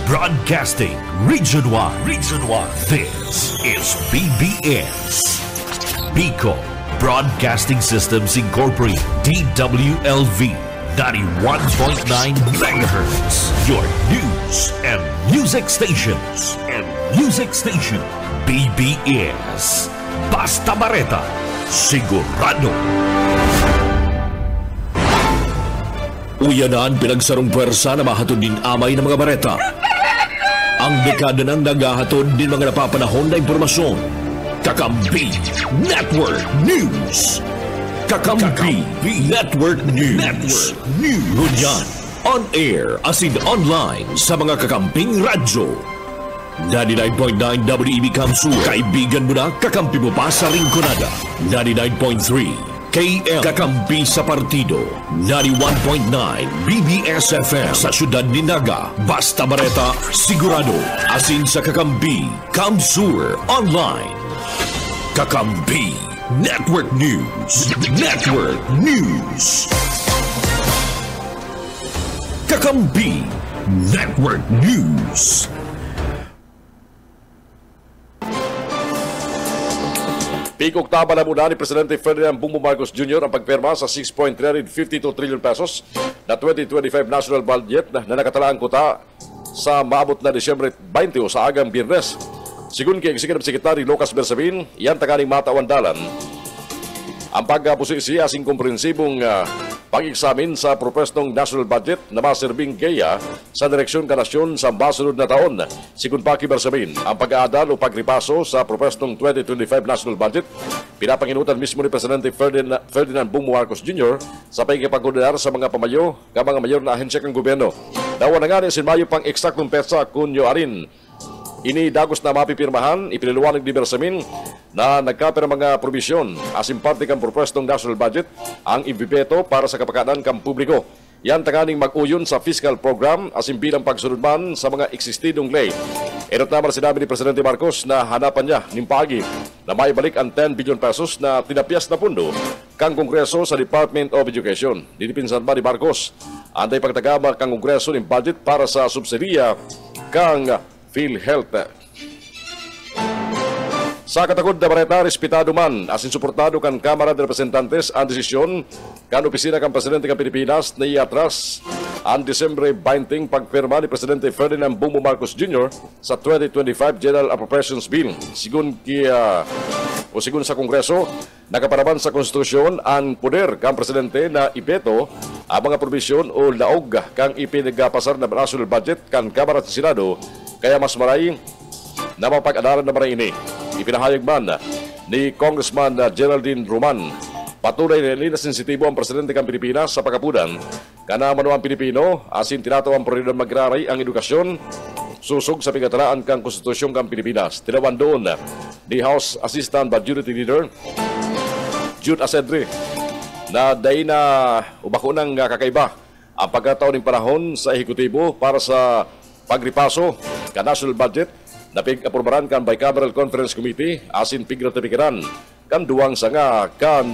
Broadcasting Region 1. Region 1. This is BBS. Bicol Broadcasting Systems Incorporated. DWLV 91.9 MHz. Your news and music stations. BBS. Basta Bareta. Sigurado. Uyanan pinagsarong pwersa na mahatod din amay ng mga bareta. Ang dekada ng nagahatod din mga napapanahon na impormasyon. Kakampi Network News. Kakampi Network News. Runyan on air as in online sa mga kakamping radyo. 99.9 WEB Kamsur. Kaibigan mo na, kakampi mo pa sa Rinconada. 99.3 KM Kakampi sa Partido. 91.9 BBS FM sa Syudad ni Naga. Basta Bareta, sigurado. Asin sa Kakampi Kamsur Online. Kakampi Network News. Kakampi Network News. Pig-Oktaba na muna ni Presidente Ferdinand Bongbong Marcos Jr. ang pagpirma sa 6.352 trillion pesos na 2025 national budget na nakatalaan kuta sa maabot na Disyembre 20 o sa agang Biyernes. Sigun kay Executive Secretary Lucas Bersamin, iyan takaning matawandalan ang pagpusisi asing komprehensibong pag-eksamin sa propestong national budget na masirbing gaya sa direksyon kanasyon sa masunod na taon. Sigun pa kay Bersamin, ang pag-aadal o pagripaso sa propestong 2025 national budget pinapanginutan mismo ni Presidente Ferdinand Bongbong Marcos Jr. sa pagkipagkoordinar sa mga pamayo ka mga mayor na ahensya ng gobyerno. Dawa na nga ni Sinmayo pang eksaktong petsa kunyo arin. Ini dagos na mapipirmahan, ipiniliwanag ni Bersamin na nagkapira mga probisyon asin parte kang propostong national budget ang ibibeto para sa kapakanan kang publiko. Yan tanganing mag-uyon sa fiscal program asin bilang pagsunod man sa mga eksistidong lay. Erot naman sinabi ni Presidente Marcos na hanapan niya nimpagi na maibalik ang 10 billion pesos na tinapyas na pundo kang Kongreso sa Department of Education. Dinipinsan ba ni Marcos anday pagtagama kang Kongreso ng budget para sa subsidiya kang PhilHealth. Sa katagod na bareta, respetado man asin suportado kan Kamara de Representantes ang desisyon kan opisina kan Presidente kan Pilipinas na iatras ang Disyembre 20 pagpirma ni Presidente Ferdinand Bongbong Marcos Jr. sa 2025 General Appropriations Bill. Sigun sa Kongreso, nakaparaban sa konstitusyon ang poder kang Presidente na ibeto ang mga probisyon o laog kang ipinagpasar na national budget kan Kamara at Senado. Kaya mas maray na mapag-adaran na maray ini. Ipinahayag man ni Congressman Geraldine Roman, patuloy na na sensitibo ang Presidente ng Pilipinas sa pagkapudan kana manuang Pilipino asin tinatawang prioridad magraray ang edukasyon susog sa pigatalaan kang konstitusyon ng Pilipinas. Tinawan doon ni House Assistant Majority Leader Jude Asedre na dahi na ubako ng kakaiba ang pagkataon ng panahon sa ehekutibo para sa pagripaso ka national budget na pig-aprobaran kan Bicameral Conference Committee asin pig-ratifikiran kan duwang sanga kan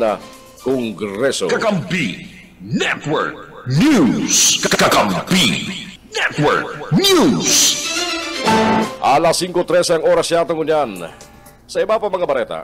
Kongreso. Kakampi Network News. Kakampi Network News. Alas 5:13 ang oras yatong unyan. Sa iba pa mga bareta,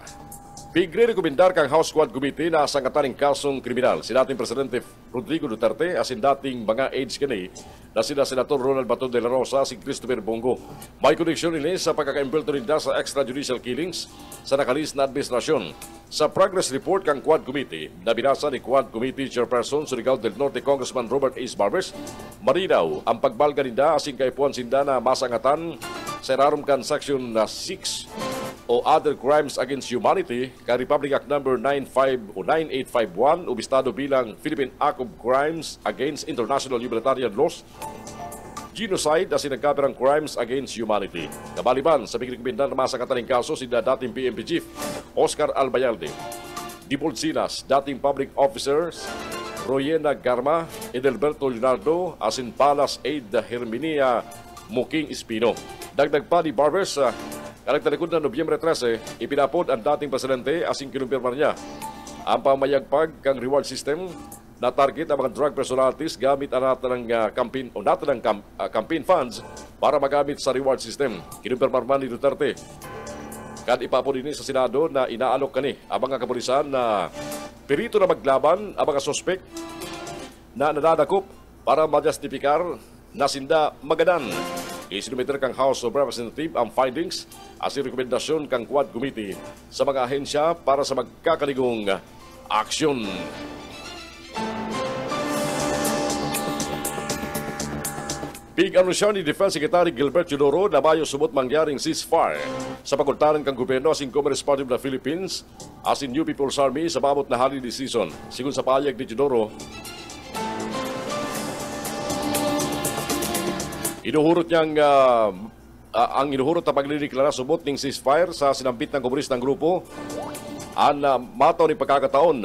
pigre-rekomendar kang House Quad Committee na sangkataning kasong kriminal si dating Presidente Rodrigo Duterte asin dating mga aides kini na sina Senator Ronald Bato de la Rosa si Christopher Bongo. May koneksyon nila sa pagkaka-impulto nila sa extrajudicial killings sa nakalis na administrasyon. Sa progress report kang Quad Committee na binasa ni Quad Committee Chairperson Surigao del Norte Congressman Robert Ace Barbers, marinaw ang pagbalga ninda asin kaipuan sinda na masangatan sa irarom kan Section 6 o Other Crimes Against Humanity ka Republic Act No. 9851 ubistado bilang Philippine Act of Crimes Against International Humanitarian Laws, genocide asin nagkapirang crimes against humanity. Kabaliban sa pagkikipindan na masangkataning kaso si dating PNP Chief Oscar Albayalde, Dipolsinas, dating public officers Royena Garma, Edelberto Leonardo asin Palas Aide Herminia Muking Espino. Dagdag pa ni Barbers kalagtalikod na Nobyembre 13, ipinapod ang dating presidente asing kinumpirma niya ang pamayagpag kang reward system na target ang mga drug personalities gamit ang natin ng campaign o natin ng campaign funds para magamit sa reward system. Kinumpirmar man ni Duterte. Kad ipapo din sa Senado na inaalok kani ang mga kapulisan na perito na maglaban ang mga sospek na nadadakop para majustifikar na sinda magadan. Isinumiter kang House of Representatives ang findings as rekomendasyon kang Quad Committee sa mga ahensya para sa magkakaligong aksyon. Pig-anunsya ni Defense Secretary Gilbert Teodoro na mayo subot mangyaring ceasefire sa pagultaran kang gobyerno asing Communist Party of the Philippines as in New People's Army sa babot na holiday season. Sigun sa payag ni Teodoro, inuhurot niyang ang inuhurot na paglileklara subot ng ceasefire sa sinambit ng komunistang grupo ang mataw ni pagkakataon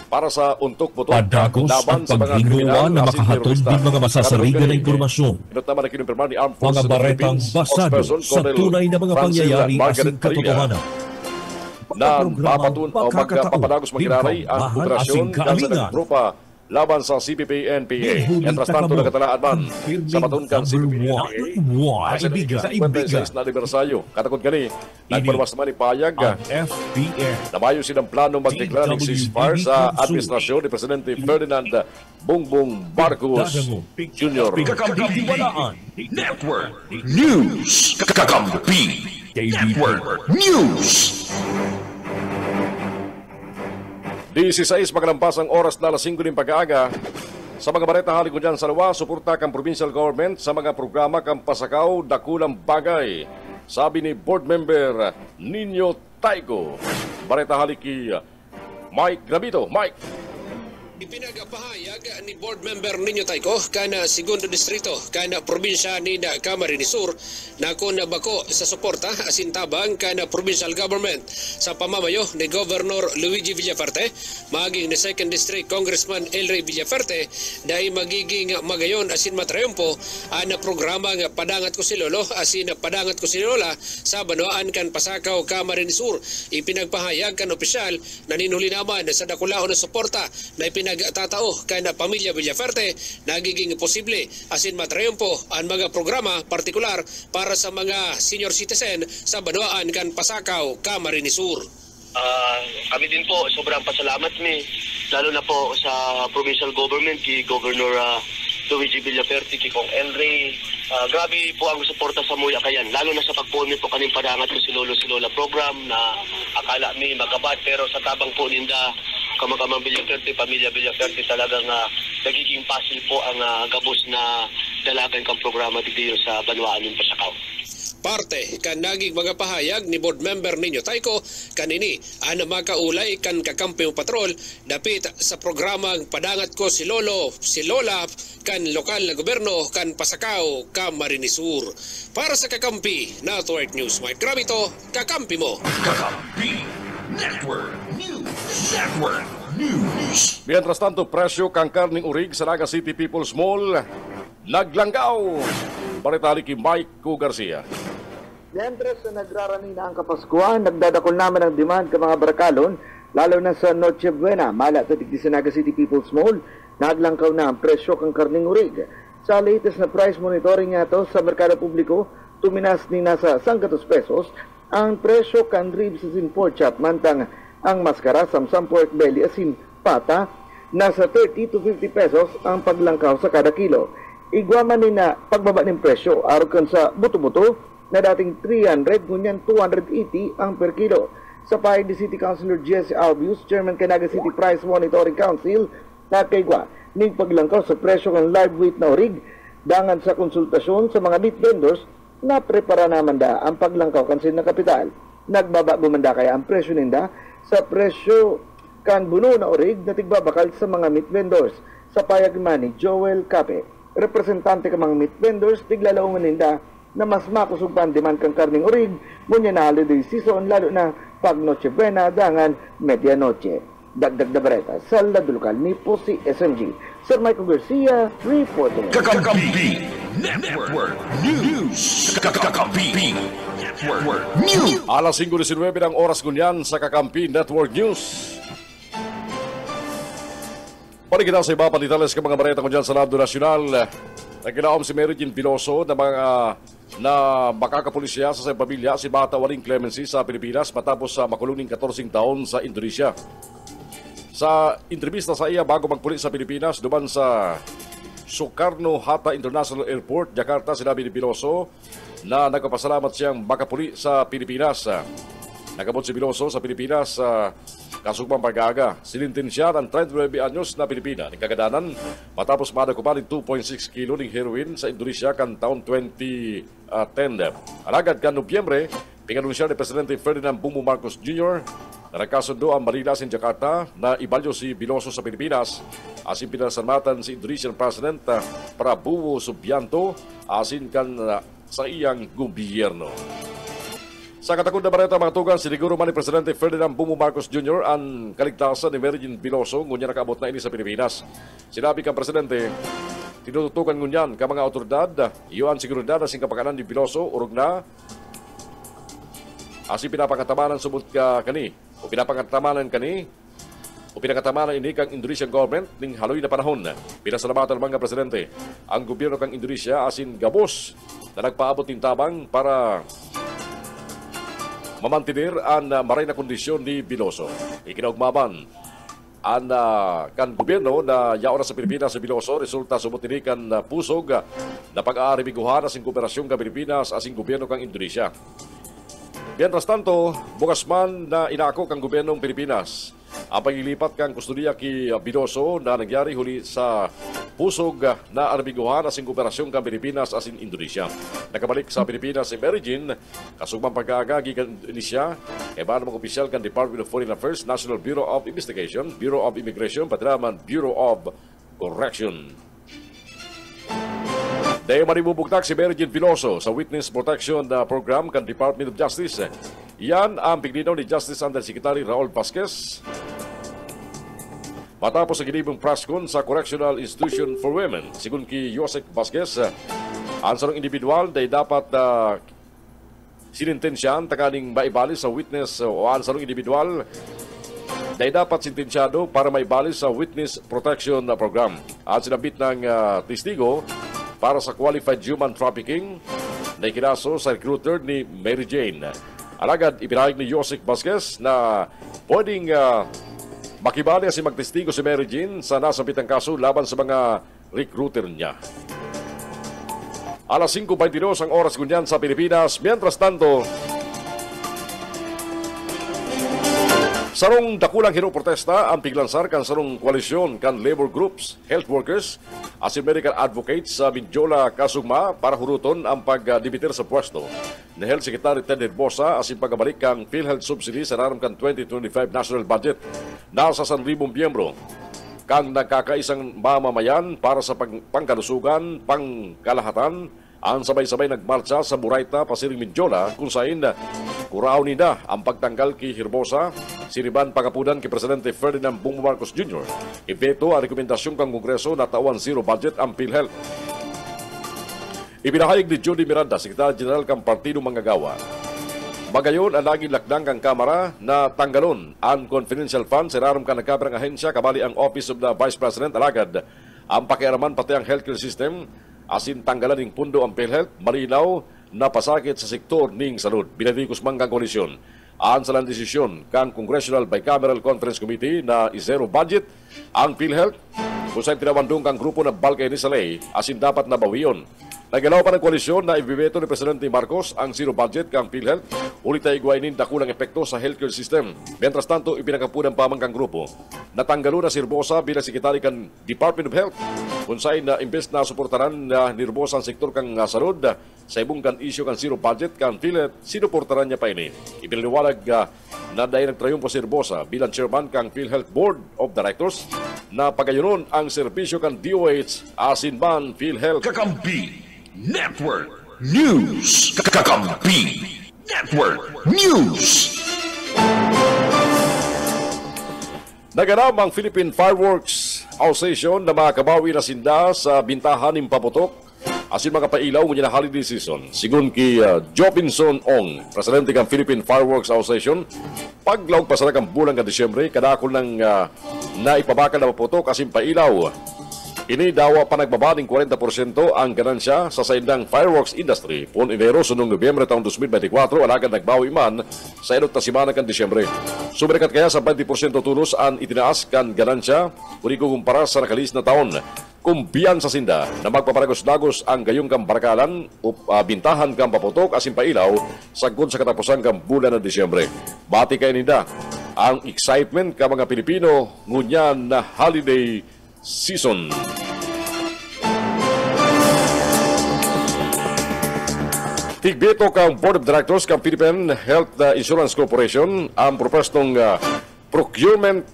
para sa untok boto Padagos ang paghinguan na makahatod din mga masasarigan na impormasyon. Mga baretang basado sa tunay na mga pangyayari asing katotohanan. Na magpapadagos magkiraray ang operasyon sa nagrupa laban sa CPP-NPA. Entras tanto nagatalaan man sa matungkang CPP-NPA. Sa na anibersaryo. Katakot gani, nagparwas naman ipayag na mayo silang plano magdeklara ng ceasefire sa administrasyon ni Presidente Ferdinand Bongbong Marcos Jr. Kakampiwalaan Network News. Kakampi Network News. 16 magalampas ang oras na 5 ng pag-aaga. Sa mga bareta halik ko dyan sa luwa, suporta kang provincial government sa mga programa kang pasakaw dakulang bagay. Sabi ni board member Nino Taico. Bareta halik ki Mike Grabito. Mike. Ipinagapahayag ni board member Nino Taico kana segundo distrito kana probinsya ni Camarines Sur na kung nabako sa suporta asintabang kana provincial government sa pamamayo ni Governor Luigi Villaferte maging ni 2nd District Congressman Elray Villaferte dahil magiging magayon asin matriumpo ang programa nga padangat ko si Lolo asin padangat ko si Lola sa Banwaan kan Pasakaw Camarines Sur. Ipinagpahayag kan opisyal na ninuli naman sa dakulahon na suporta na ipinagtatao kay na pamilya Villaferte nagiging posible asin matriumpo ang mga programa partikular para sa mga senior citizen sa Banwaan kan Pasakaw, Camarines Sur. Kami din po sobrang pasalamat lalo na po sa provincial government kay Governor Luigi Villaferte, kay Kong Elray. Grabe po ang suporta sa Muya Kayan, lalo na sa pagpunit po kaning padangat ko si Lola program na akala mi magabat pero sa tabang po ninda Kamakamang Villaferte, pamilya Villaferte talagang nagiging pasil po ang gabos na dalagan kang programa dito sa Banwaan ng Pasakaw. Parte kan naging mga pahayag ni board member Nino Taico kanini ang makaulay kan kakampyung patrol dapit sa programang padangat ko si Lolo, si Lola kan lokal na gobyerno kan Pasakaw, Camarines Sur. Para sa Kakampi Network News, Mike Gravito, Kakampi mo. Kakampi Network Network News. Mientras tanto, presyo kang karning urig sa Naga City People's Mall naglanggaw. Baritali kay Mike Garcia. Mientras na nagrarani na ang Kapaskuhan, nagdadakol naman ang demand ka mga barakalon, lalo na sa Noche Buena, mala sa Naga City People's Mall, naglangkaw na ang presyo kang karning urig. Sa latest na price monitoring nga to sa merkado publiko, tuminas ni nasa 100 pesos ang presyo kan ribs asin pork chop, mantang ang maskara, samsam pork belly asin pata, nasa 30 to 50 pesos ang paglangkaw sa kada kilo. Igwaman ni na pagbaba ng presyo, arukan sa buto-buto na dating 300, ngunyan 280 ang per kilo. Sa pahig ni City Councilor Jesse Albius, Chairman Naga City Price Monitoring Council, nakagwa ning paglangkaw sa presyo ng live weight na orig, dangan sa konsultasyon sa mga meat vendors na prepara naman da ang paglangkaw kansin na kapital. Nagbaba gumanda kaya ang presyo ninda sa presyo kan buno na orig na tigbabakal sa mga meat vendors. Sa payag man ni Joel Cape, representante ka mga meat vendors, tiglalaungan ninda na mas makusog pa ang demand kang karning orig ngunya na holiday season, lalo na pag Noche Buena dangan medianoche. Dagdag na bareta sa Ladulukal ni po si SMG. Sir Michael Garcia, reporting. Kakampi Network News. Kakampi Network News. Alas 5:19 ang oras gunyan sa Kakampi Network News. Balik kita sa iba panitales ka mga bareta ko dyan sa Lado Nasyonal. Nagkilaom si Mary Jean Piloso na makakapulisya sa pamilya si Bata Waring Clemency sa Pilipinas matapos sa makuluning 14 taon sa Indonesia. Sa entrevista sa iya bago magpuli sa Pilipinas, duman sa Soekarno-Hatta International Airport, Jakarta, sinabi ni Piloso na nagpapasalamat siyang makapuli sa Pilipinas. Nagabot si Piloso sa Pilipinas sa kasugpang pag-aaga. Sinintensya ng 39 anyos na Pilipina ng kagadanan matapos madakupan ng 2.6 kilo ng heroin sa Indonesia kan taon 2010. Alagad kan Nobyembre, pinganunsya ni Presidente Ferdinand Bongbong Marcos Jr. na nagkasundo ang Manila sa Jakarta na ibalyo si Piloso sa Pilipinas asin pinasalamatan si Indonesian President Prabowo Subianto asin kan sa iyang gobyerno. Sa katakod na bareta mga tugan, siniguro man ni Presidente Ferdinand Bongbong Marcos Jr. ang kaligtasan ni Mary Jean Piloso ngunya nakaabot na ini sa Pilipinas. Sinabi kang Presidente, tinututukan ngunyan ka mga otoridad, iyon seguridad na sing kapakanan ni Piloso, urog na, asi pinapangatamanan sumut ka kani, o pinapangatamanan kani, o pinakatamanan ini kang Indonesian government ning haloy na panahon. Pinasalamatan mga Presidente, ang gobyerno kang Indonesia asin gabos na nagpaabot ng tabang para mamantinir ang maray na kondisyon ni Piloso. Ikinaugmaban ang kan gobyerno na yaon na sa Pilipinas sa Piloso resulta sumutini kan pusog na pag-aari biguhan asing kooperasyon ka Pilipinas asing gobyerno kang Indonesia. Mientras tanto, bukas man na inaako kang gobyernong Pilipinas ang paglilipat kang kustudiya ki Piloso na nangyari huli sa pusog na arbiguhan asing kooperasyon kang Pilipinas asin Indonesia. Nakabalik sa Pilipinas si Mary Jean, kasugmang pagkaagagi kan Indonesia, ba namang opisyal kan Department of Foreign Affairs, National Bureau of Investigation, Bureau of Immigration, pati naman Bureau of Correction. Dahil maribubugtak si Mary Jean Piloso sa Witness Protection Program kan Department of Justice. Yan ang piglinaw ni Justice Undersecretary Raul Vasquez matapos sa ginibong praskon sa Correctional Institution for Women. Sigun ki Josek Vasquez, ang sarong individual day dapat sinintensyahan takaning maibali sa witness o ang sarong individual day dapat sintensyado para maibali sa Witness Protection Program. At sinabit ng testigo para sa Qualified Human Trafficking na ikinaso sa recruiter ni Mary Jane. Alagad, ipinahig ni Josek Vasquez na pwedeng makibali si magtestigo si Mary Jean sa nasabitang kaso laban sa mga recruiter niya. Alas 5:22 ang oras kunyan sa Pilipinas. Mientras tanto, sarong dakulang hinoprotesta ang piglansar kan sarong koalisyon kan labor groups, health workers, as medical advocates sa Mindiola, Kasugma para huruton ang pagdibitir sa pwesto ni Health Secretary Ted Herbosa as pagbalik kang PhilHealth subsidy sa naram kan 2025 national budget. Nasa 1,000 miyembro kang nagkakaisang mamamayan para sa pangkalusugan, pangkalahatan, ang sabay-sabay nagmarcha sa Murayta, Pasiring Mindiola kung saan kurao nila ang pagtanggal kay Herbosa, siniban pagapudan kay Presidente Ferdinand Bongbong Marcos Jr. Ibeto ang rekomendasyon kang Kongreso na tawan zero budget ang PhilHealth. Ibinahayag ni Jody Miranda, Secretary General kang Partido Manggagawa. Magayon ang naging lakdang kang Kamara na tanggalon ang confidential fund sa naram ka nagkaberang ahensya kabali ang Office of the Vice President alagad ang pakiaraman pati ang healthcare system asin tanggalan ng pundo ang PhilHealth, malinaw na pasakit sa sektor ning salud. Binadikos man kang komisyon. Aan sa lang desisyon kang Congressional Bicameral Conference Committee na zero budget ang PhilHealth kung saan tinawandong kang grupo na Balkay ni Saleh asin dapat nabawiyon. Nagalaw pa ng koalisyon na ibibeto ni Presidente Marcos ang zero budget kang PhilHealth ulit ay iguainin dakulang epekto sa healthcare system. Mientras tanto, ipinakapunan pa man kang grupo. Natanggalo na si Herbosa bilang sekretary kan Department of Health kung saan na imbes na suportaran na ni Herbosa ang sektor kang salud sa ibong kan issue kan zero budget kang PhilHealth, sinuportaran niya pa ini. Ipinaliwalag na dahil nagtrayumpo si Herbosa bilang chairman kang PhilHealth Board of Directors na pagayunon ang serbisyo kan DOH asin ban PhilHealth. Kakampi Network News. Kakampi Network News. Naganap ang Philippine Fireworks Association na makabawi na sinda sa bintahan ng paputok asin mga pailaw ngunyan na holiday season. Sigun ki Jobinson Ong, presidente ng Philippine Fireworks Association, paglawag pasara kang bulan ka Disyembre, kadakol ng naipabakal na maputok asin pailaw. Ini dawa pa nagbaba ng 40% ang ganansya sa saindang fireworks industry. Pun Enero sunong Nobyembre taong 2024, alagad nagbawi man sa inot na simana kan Disyembre. Sumerikat kaya sa 20% tulos ang itinaas kan ganansya, uri ko kumpara sa nakalis na taon. Kumbiyan sa sinda na magpaparagos-dagos ang gayong kambarakalan o bintahan kang paputok asin pailaw sagod sa katapusan kang bulan ng Disyembre. Bati kayo ninda ang excitement ka mga Pilipino ngunyan na holiday season. Tigbeto kang Board of Directors kang Philippine Health Insurance Corporation ang propostong procurement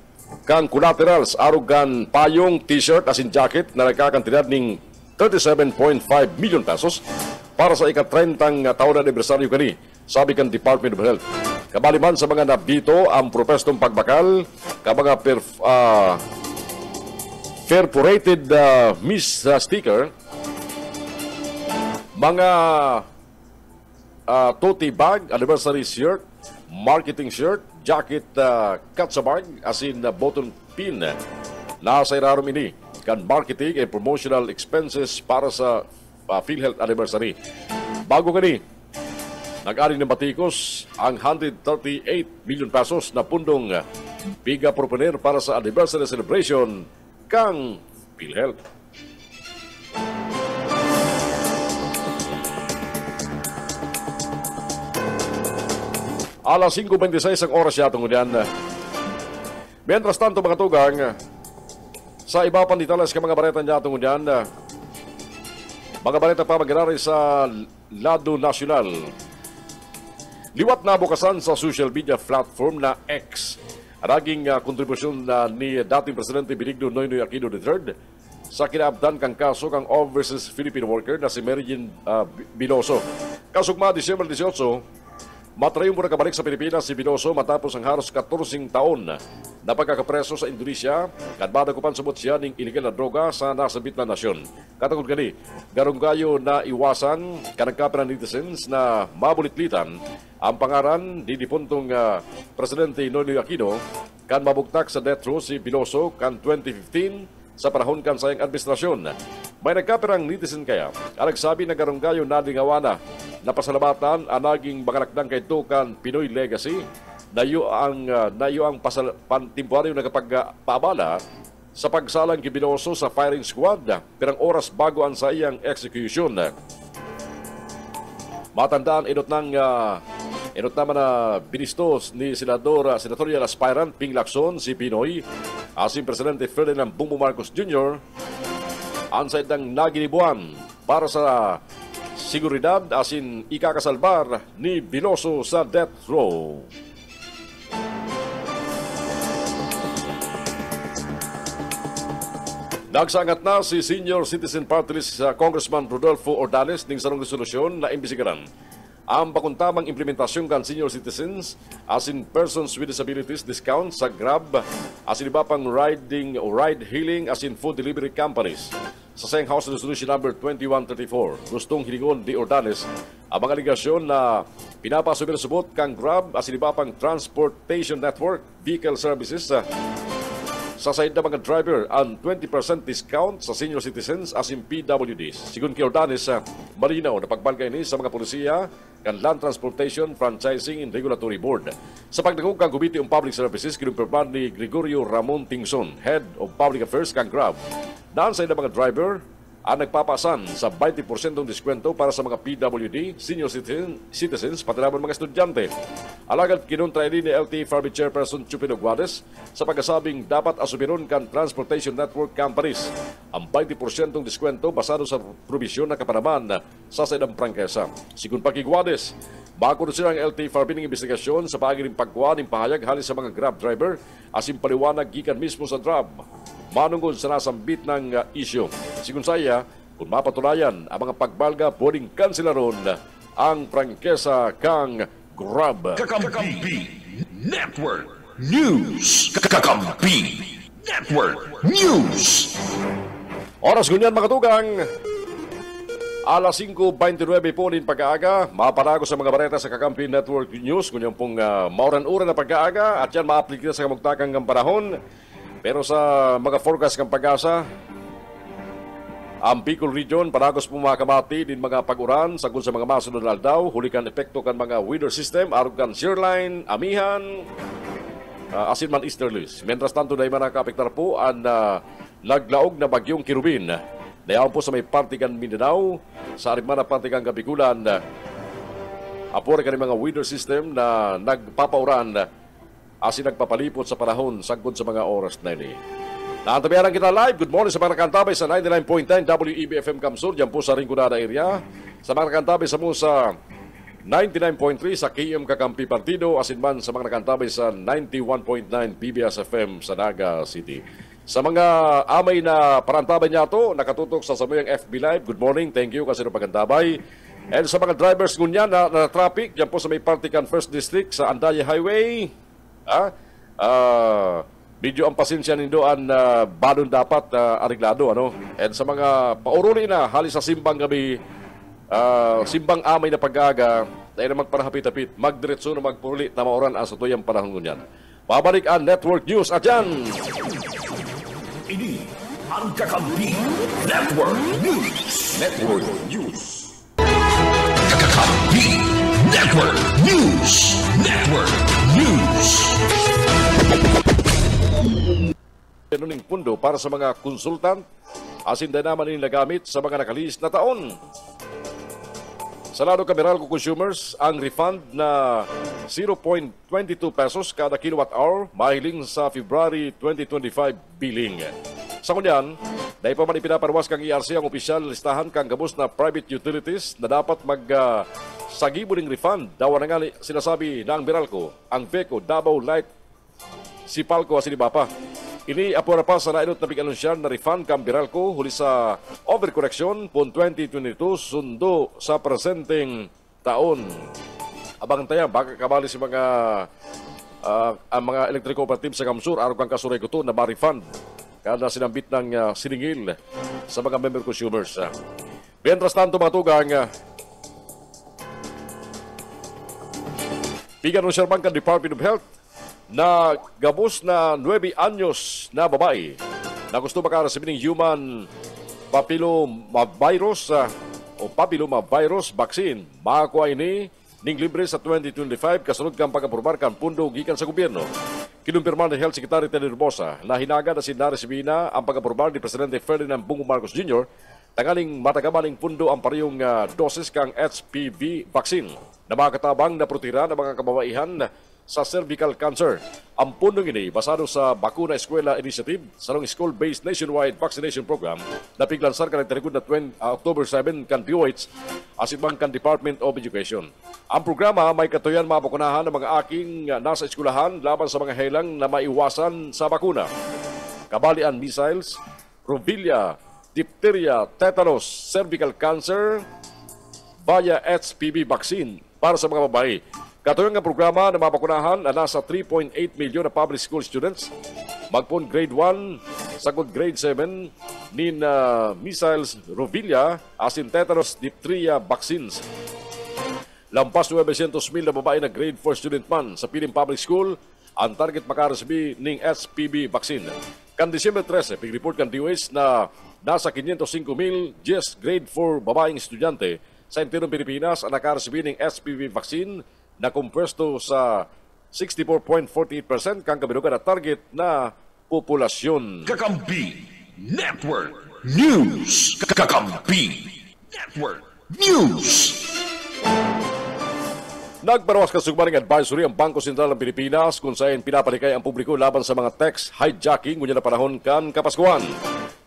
kang collaterals arugan payong t-shirt asin jacket na nagkakantidad ng 37.5 million pesos para sa ika-30 taon na anibersaryo kani, sabi kan Department of Health. Kabaliman sa mga nabito ang propostong pagbakal ka mga perforated Miss sticker, mga tote bag, anniversary shirt, marketing shirt, jacket, katsabag, asin button pin. Nasa irarom ini kan marketing and promotional expenses para sa PhilHealth anniversary. Bago kani, nag-ari ng batikos ang 138 million pesos na pundong biga proponer para sa anniversary celebration kang PhilHealth. Alas 5:26 ang oras yatong ulian. Mientras tanto mga tugang, sa iba pang details ka mga balita yatong ulian, mga balita pa maglalari sa lado nasyonal. Liwat na bukasan sa social media platform na X ang naging kontribusyon ni dating Presidente Benigno Noynoy Aquino III sa kinaabdan kang kaso kang overseas Philippine worker na si Mary Jean Biloso. Kasugma Disyembre 18, matrayong muna kabalik sa Pilipinas si Biloso matapos ang halos 14 taon na pagkakapreso sa Indonesia at badakupan subot siya ng iligal na droga sa nasabit na nasyon. Katagod gani, garunggayo na iwasan kanagkapan ng netizens na mabulitlitan ang pangaran di dipuntong Presidente Noynoy Aquino kan mabugtak sa death row si Biloso kan 2015 sa panahon kan sayang administrasyon. May nagkapirang netizen kaya ang nagsabi na garunggayo na lingawana na pasalamatan ang naging makalakdang kay kan Pinoy Legacy na iyo ang timpuaryo na kapag paabala sa pagsalang kay Biloso sa firing squad pirang oras bago ang sa iyang execution. Matandaan inot naman na binistos ni senatorial aspirant Ping Lacson si Pinoy asin Presidente Ferdinand Bongbong Marcos Jr. ansay ng naginibuan para sa seguridad asin ikakasalbar ni Biloso sa death row. Nagsangat na si Senior Citizen Party List Congressman Rodolfo Ordales ng sarong resolusyon na imbisigaran ang pakuntamang implementasyon kan senior citizens asin persons with disabilities discount sa Grab asin iba pang ride-hailing asin food delivery companies. Sa sayang House Resolution number 2134, gustong hilingon di Ordales ang mga aligasyon na pinapasubir-subot kang Grab asin iba pang transportation network vehicle services sa side ng mga driver ang 20% discount sa senior citizens asin PWDs. Sigun kay Ordales, malinaw na pagbalgay ni sa mga polisiya kan Land Transportation Franchising and Regulatory Board. Sa pagdagog kang Committee on Public Services, kinumpirman ni Gregorio Ramon Tingson, Head of Public Affairs kang Grab, na sa ng mga driver ang nagpapasan sa 20% diskwento para sa mga PWD, senior citizens, pati naman mga estudyante. Alagad kinuntra ni LT Farby Chairperson Chupino Guades sa pagkasabing dapat asumiron kan Transportation Network Companies ang 20% diskwento basado sa probisyon na kapanaman sa saydang prangkesa. Sigun pa kay Guades, bako sila ang LT Farby ng investigasyon sa pagiling pagkuha ng pahayag halis sa mga Grab driver asin paliwanag gikan mismo sa Grab manungkol sa nasambit ng isyu. Sigun saya, kung mapatulayan ang mga pagbalga, pwedeng kansilaron ang prangkesa kang Grab. Kakampi Network News. Kakampi Network News. Oras ganyan mga tugang. Alas 5:29 po din pag-aaga, mapanago sa mga bareta sa Kakampi Network News, kunyang pong mauran-uran na pag-aaga at yan ma-apply sa kamugtakang ng panahon. Pero sa mga forecast ng pag-asa, ang Bicol Region, panagos po mga kamati din mga pag-uran, sagol sa mga masunod na aldaw, hulikan epekto kan mga weather system, arog kan shearline, amihan, asin man easterlies. Mientras tanto na mga nakapektar po ang naglaog na bagyong Kirubin. Dayaw po sa may partikan Mindanao, sa arimana partikan Kabikulan, apore ka mga weather system na nagpapauran asin nagpapalipot sa panahon sagod sa mga oras na ini. Naantabihan kita live. Good morning sa mga nakantabay sa 99.9 WEB-FM Kamsur, dyan po sa Rinconada area. Sa mga nakantabay sa mo sa 99.3 sa KM Kakampi Partido, asin man sa mga nakantabay sa 91.9 PBS-FM sa Naga City. Sa mga amay na parantabay niya ito, nakatutok sa samuyang FB Live, good morning, thank you kasi ng pagantabay. And sa mga drivers ngunyan na traffic, dyan po sa may Partikan First District sa Andaya Highway, medyo ang pasensya nindo ang badon dapat ariglado. And sa mga pauruli na, halis sa simbang gabi, simbang amay na pag-aga, tayo na magparahapit-hapit, magdiretso na magpuruli, tamauran ang satuyang panahon ngunyan. Pabalik ang Network News at yan! Ini ang Kakampi Network News. Network News. Kakampi Network News. Network News. Pinuning pundo para sa mga konsultant, asin din naman nila gamit sa mga nakalis na taon. Sa lado Meralco consumers, ang refund na 0.22 pesos kada kilowatt hour mahiling sa February 2025 billing. Sa kunyan, dahil pa man ipinaparwas kang ERC ang opisyal listahan kang gabos na private utilities na dapat sagibo ng refund. Daw na nga sinasabi ng Meralco, ang VECO, Davao Light, Sipalco, Asinibapa. Ini apura pa sa nainot na big-anunsyan na refund kang Meralco huli sa overcorrection pon 2022 sundo sa presenteng taon. Abang tayo, baka kabali si mga ang mga electric cooperative sa Kamsur, araw kang kasuray ko to na ma-refund kada sinambit ng siningil sa mga member consumers. Mientras tanto mga tugang, big-anunsyan man kang Department of Health na gabos na 9 anyos na babae na gusto makaresibing ng human papillomavirus o papillomavirus vaccine. Makakuha ini ning libre sa 2025 kasunod kang pag-aprobar kang pundo gikan sa gobyerno. Kinumpirma ni Health Secretary Teddy Robosa na hinaga na sinaresibing na ang pag-aprobar ni Presidente Ferdinand Bongbong Marcos Jr. tangaling matagaman ng pundo ang parehong dosis kang HPV vaccine na makatabang na protira ng mga kababaihan sa cervical cancer. Ang pundong ini basado sa Bakuna Eskwela Initiative sa school-based nationwide vaccination program na piglansar ka nagtarikod na October 7 kan POH asibang kan Department of Education. Ang programa may katuyan mabakunahan ng mga aking nasa eskulahan laban sa mga helang na maiwasan sa bakuna. Kabalian measles, rubella, diphtheria, tetanus, cervical cancer via HPV vaccine para sa mga babae. Katuyang ang programa na mabakunahan na nasa 3.8 milyon na public school students, magpon grade 1, sagod grade 7, nin measles, rubella, asin tetanus, diphtheria vaccines. Lampas 900,000 na babae na grade 4 student man sa piling public school, ang target makaresibi ning HPV vaccine. Kan December 13, pig-report kan DOH na nasa 505,000 grade 4 babaeng estudyante sa enterong Pilipinas ang nakaresibi ning HPV vaccine na kumpuesto sa 64.48% kang kabilugan na target na populasyon. Kakampi Network News. Kakampi Network News. Nagparawas kasugmaring advisory ang Bangko Sentral ng Pilipinas kung saan pinapalikay ang publiko laban sa mga text hijacking ngunyan na panahon kan Kapaskuhan.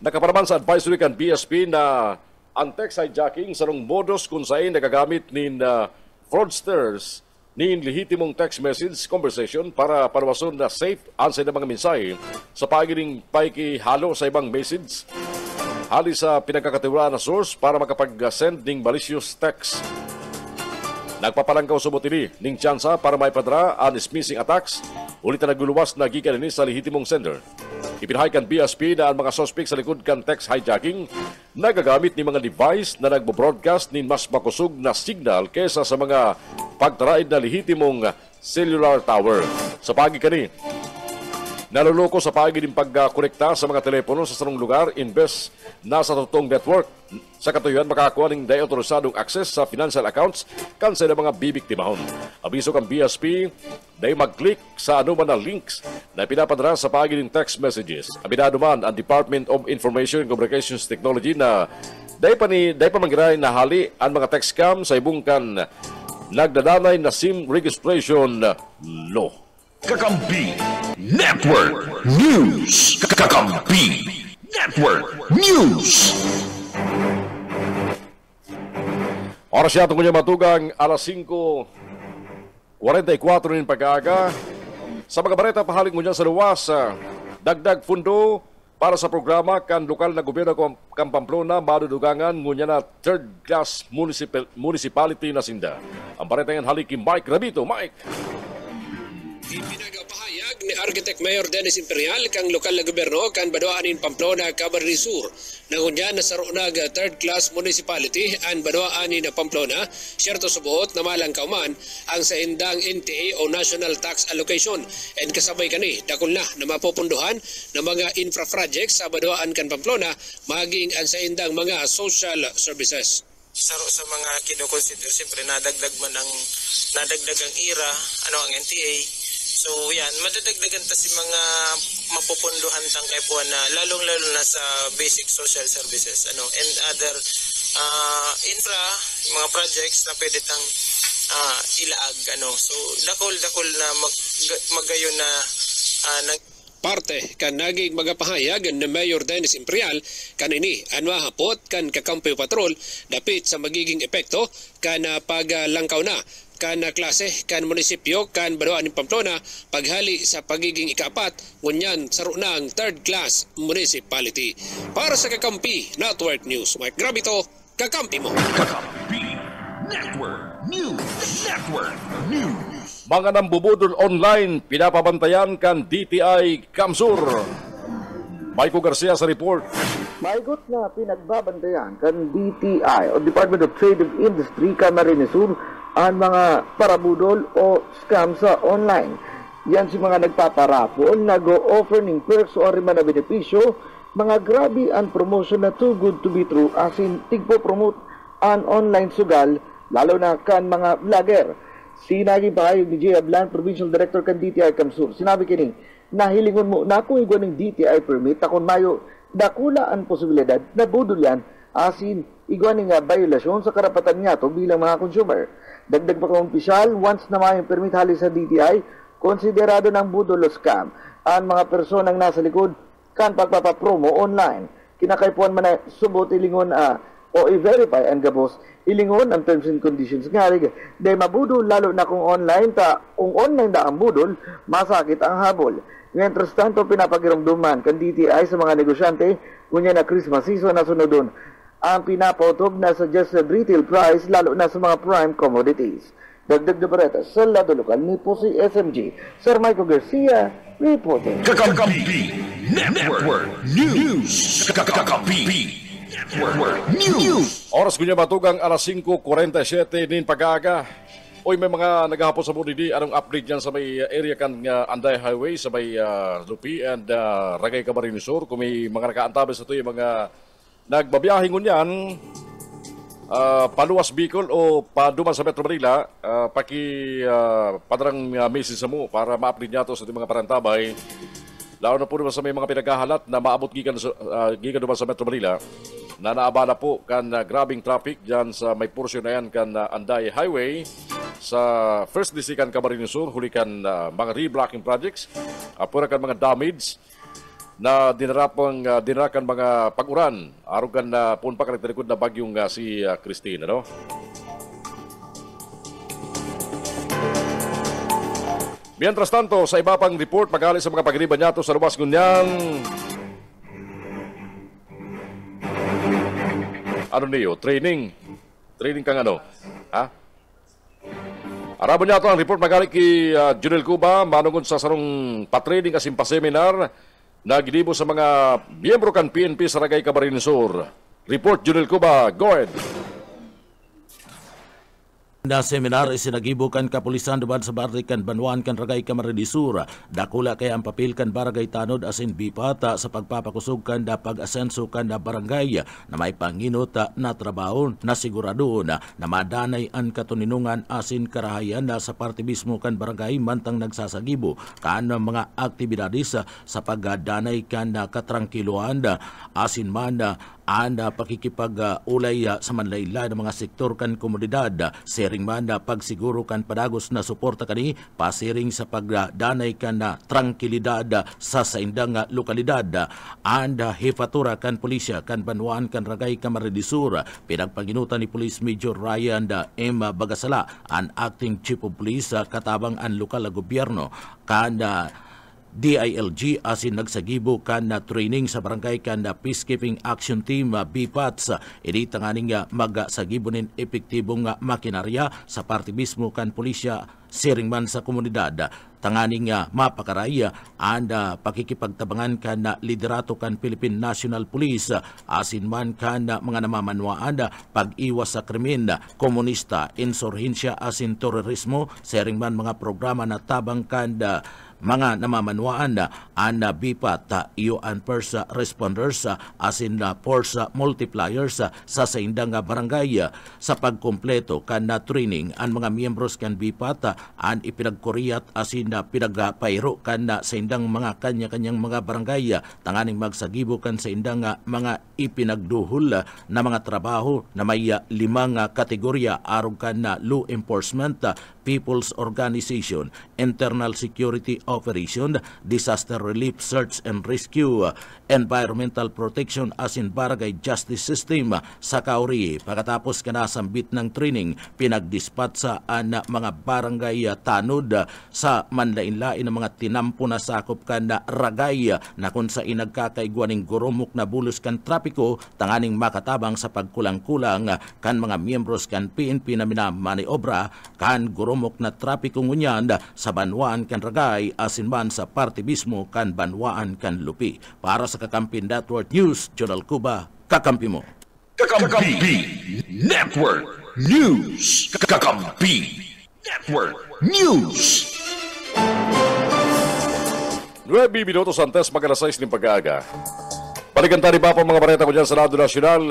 Nakaparaman sa advisory kan BSP na ang text hijacking sa nung modus kung saan nagagamit ni fraudsters nin lehitimong text message conversation para parawason na safe answer ng mga mensahe sa pagiling paikihalo sa ibang message hali sa pinagkakatiwalaan na source para makapag-send ng malicious text. Nagpapalangkaw sa botili ning tsansa para maipadra ang missing attacks ulit na naguluwas na gikan sa lehitimong sender. Ipinahay kan BSP na ang mga suspect sa likod kan text hijacking nagagamit ni mga device na nagbo-broadcast ni mas makusog na signal kaysa sa mga pagtaraid na lehitimong cellular tower. Sa pagi kani, naluloko sa pagi din pagkonekta sa mga telepono sa sarong lugar imbes na sa totoong network. Sa katuyuan, makakuha ng di-autorisadong access sa financial accounts kan sa mga bibiktimahon. Abiso kang BSP, dahil mag-click sa anuman na links na pinapadala sa pagi ng text messages. Aminado man ang Department of Information and Communications Technology na dahil pa manggiray na hali ang mga text scam sa ibong kan nagdadanay na SIM registration law. Kakampi Network News. Kakampi Network News. Oras siya tungkol niya matugang alas 5:44 ng pag-aaga. Sa mga bareta, pahaling mo niya sa luwas. Dagdag fundo para sa programa kan lokal na gobyerno kan Pamplona madudugangan ngunya na third class municipality na sinda. Ang bareta yan halik kay Mike Rabito. Mike! Ipinagpahayag ni Architect Mayor Dennis Imperial kang lokal na gobyerno kan Baduanin Pamplona, Camarines Sur na ngunya na sarunag third class municipality ang Baduanin na Pamplona, syerto subuot na malang kauman ang sa indang NTA o National Tax Allocation and kasabay kani dakol na mapupunduhan na mga infra projects sa Baduan kan Pamplona maging ang sa indang mga social services. Saro sa mga kinoconsider, siyempre nadagdag ang IRA, ang NTA. So yan, madadagdagan ta si mga mapupunduhan tang kaipuan na lalong-lalo na sa basic social services and other infra, mga projects na pwede tang ilaag. So dakol na magayon na parte kan naging magapahayag ni Mayor Dennis Imperial kanini anwa hapot kan kakampi patrol dapit sa magiging epekto kan paglangkaw na kan klase kan munisipyo kan Baduan ng Pamplona paghali sa pagiging ikaapat ngunyan saro ng third class municipality. Para sa Kakampi Network News, Mike Grabito, kakampi mo. Kakampi Network News. Network News. Mga nambubudol online, pinapabantayan kan DTI Kamsur. Michael Garcia sa report. Maigot na pinagbabantayan kan DTI o Department of Trade and Industry Camarines Sur ang mga parabudol o scam sa online. Yan si mga nagpaparapol, nag-o-offer ng perks o ariman na benepisyo, mga grabe ang promotion na too good to be true, as in tigpo-promote ang online sugal, lalo na kan mga vlogger. Sinagi pahayog ni J. Ablan, Provincial Director kan DTI Kamsur. Sinabi kini, nahilingon mo na kung igwa ng DTI permit, takon mayo, dakula ang posibilidad na budol yan, as in igwa ng violasyon sa karapatan niya to bilang mga consumer. Dagdag pa kong opisyal, once na may permit hali sa DTI, konsiderado ng budol o scam ang mga personang nasa likod kan pagpapapromo online. Kinakaipuan man na subot ilingon o i-verify ang gabos, ilingon ang terms and conditions nga rin. Dahil mabudol lalo na kung online kung online da ang budol, masakit ang habol. Mientras tanto, pinapagirumduman kan DTI sa mga negosyante, kunya na Christmas season na sunodon, ang pinapotob na suggested retail price lalo na sa mga prime commodities. Dagdag na bareta sa lado lokal ni po si SMG. Sir Michael Garcia, reporting. Kakampi Network News. Kakampi Network News. Oras ko niya matugang alas 5:47 din pag-aaga. Oy, may mga naghahapon sa Bunidi. Anong update dyan sa may area kan Anday Highway, sa may Lupi and Ragay Camarines Sur. Kung may mga nakaantabay sa ito, yung mga nagbabiyahe ngunyan, paluwas Bicol o paduman sa Metro Manila, padrang message sa mo para ma-update niya ito sa ating mga parantabay. Lalo na po naman sa may mga pinaghahalat na maabot gikan naman sa Metro Manila na naabala po kan grabing traffic dyan sa may porsyon na yan kan Anday Highway sa First DC kan Camarines Sur, huli kan mga reblocking projects, pura kan mga damage na dinarakan mga pag-uran arugan na punpa karakterikod na bagyong si Christine, ano? Mientras tanto, sa iba pang report pag-ali sa mga pagriban niya sa luwas ngunyan, ano niyo? Training kang ano? Ha? Arabo niya ito ang report mag-ali kay Junel Cuba manungod sa sarong patraining asin pa-seminar nagdibo sa mga miyembro kan PNP sa Ragay, Camarines Sur. Report Junel Cuba, go ahead. Na seminar isinagibo kan kapulisan duman sa Barrican Banwan kan Ragay, Camarines Sur. Dakula kay ang papel kan barangay tanod asin bipata sa pagpapakusog kan da pag-asenso kan da barangay na may panginot na trabaho na sigurado na madanay ang katuninungan asin karahayan na sa parte mismo kan barangay mantang nagsasagibo kan mga aktibidades sa pagdanay kan katrangkiluan asin man ang pakikipag-ulay sa manlayla ng mga sektor kan komunidad. Sering man pagsiguro kan padagos na suporta kani pasiring sa pagdanay kan tranquilidad sa saindang lokalidad. And hifatura kan pulisya kan Banwan kan Ragay, Camarines Sur pinagpaginutan ni Police Major Ryan M. Bagasala ang acting chief of police katabang ang lokal na gobyerno kan DILG asin nagsagibo kan na training sa barangay kan na Peacekeeping Action Team BPATS. Ini tanganing magsagibo nin epektibong makinarya sa parte mismo kan pulisya siring man sa komunidad. Tanganing mapakaraya ang pakikipagtabangan kan na liderato kan Philippine National Police asin man kan mga namamanwaan pag-iwas sa krimen, komunista, insurhensya asin terorismo siring man mga programa na tabang kan mga namamanwaan ang BPAT iyo ang first responders asin force multipliers sa saindang barangay sa pagkumpleto kan na training ang mga miyembros kan BPAT ang ipinagkuriyat asin pinagpayro kan sa indang mga kanya-kanyang mga barangay tanganing magsagibo kan sa indang mga ipinagduhol na mga trabaho na may 5 kategorya arog kan na law enforcement, People's Organization, Internal Security Operation, Disaster Relief, Search and Rescue, Environmental Protection asin Barangay Justice System sa Kauri. Pagkatapos kanasambit ng training, pinagdispat sa mga barangay tanod sa manlain-lain ng mga tinampo na sakop kan na Ragay na kung sa inagkakaigwaning gurumok na bulos kan trapiko tanganing makatabang sa pagkulang-kulang kan mga miyembros kan PNP na minamaniobra kan gurumok na trapiko ngunyan sa Banwan kan Ragay asin man sa parte mismo kan Banwaan kan Lupi. Para sa Kakampi Network News, Jonal Cuba, kakampi mo. Kakampi Network News. Kakampi Network News. 9 minutos antes mag-alas 6 ng pag-aaga. Balikan tayo ba po mga bareta ko dyan sa Radyo Nasyonal?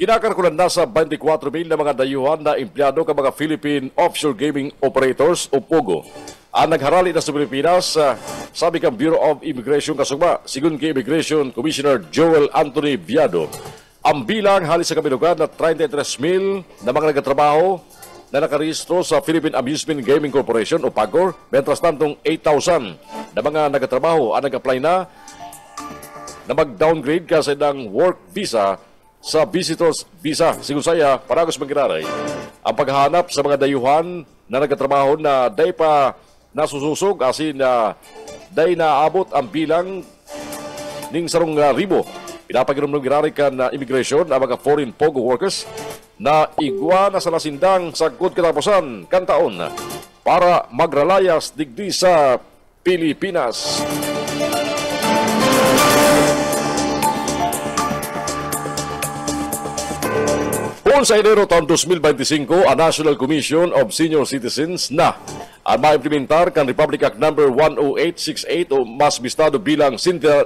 Kinakarkulan na sa 24,000 na mga dayuhan na empleyado ka mga Philippine Offshore Gaming Operators o POGO. Ang nagharali na sa Pilipinas, sabi kang Bureau of Immigration kasugba, sigun kay Immigration Commissioner Joel Anthony Viado. Ang bilang halis sa kabilugan na 33,000 na mga nagtatrabaho na nakarehistro sa Philippine Amusement Gaming Corporation o PAGCOR, mentras tantong 8,000 na mga nagtatrabaho ang nag-apply na mag-downgrade kasi ng work visa sa visitors visa. Sigun saya, paragos magkinaray. Ang paghahanap sa mga dayuhan na nagtatrabaho na day pa nasususog asin na day naabot ang bilang ning 1,000. Pinapaginom ng ginarikan na immigration ang mga foreign POGO workers na igwa na sa nasindang sagod katapusan kan taon para magralayas digdi sa Pilipinas. Kung sa Enero taon 2025, ang National Commission of Senior Citizens na ang ma-implementar kan Republic Act No. 10868 o mas bistado bilang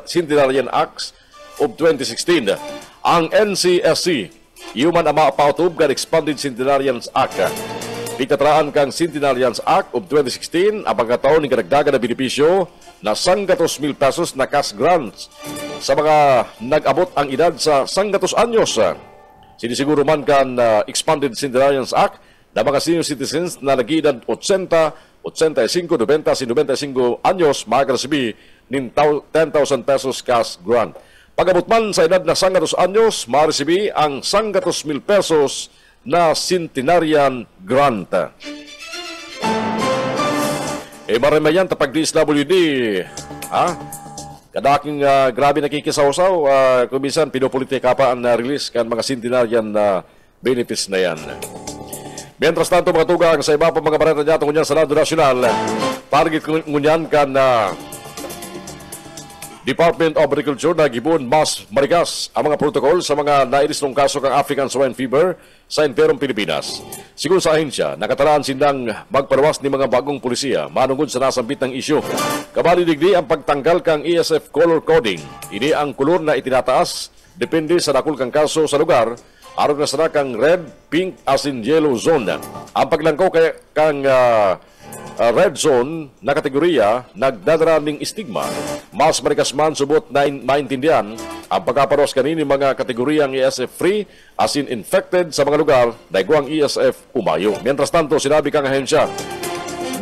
Centenarian Acts of 2016. Ang NCSC, human ang mapautob kan Expanded Centenarians Act. Pitatraan kang Centenarians Act of 2016 ang pagkataon ng karagdagan na benepisyo na 100,000 pesos na cash grants sa mga nag-abot ang edad sa 100 anyos. Sinisiguro man kan Expanded Centenarians Act na mga senior citizens na nag-edad 80, 85, 90, 95 anyos makakasibi ng 10,000 pesos cash grant. Pag-abot man sa edad na 100 anyos, maresibi ang 100,000 pesos na Centenarian Grant. Maramayan tapag DSWD, kadaking grabe nakikisaw-saw, kumisan pinopolitika pa ang release kan mga Centenarian benefits na yan. Mientras tanto mga tugang sa iba pa mga bareta niya tungkol sa Radyo Nasyonal, target ngunyan kan Department of Agriculture na gibon mas marikas ang mga protokol sa mga nairisnong kaso kang African Swine Fever sa enterong Pilipinas. Sigun sa ahensya, nakataraan silang magparawas ni mga bagong pulisya manungod sa nasambit ng isyu. Kabali digdi ang pagtanggal kang ESF color coding. Ini ang kulor na itinataas depende sa dakul kang kaso sa lugar aron na sana kang red, pink as in yellow zone. Ang paglangkaw kang red zone na kategorya nagdadala ng stigma. Mas marikas man subot na maintindihan ang pagkaparos kanini mga kategoryang ESF free as in infected sa mga lugar na iguang ESF umayo. Mientras tanto, sinabi kang ahensya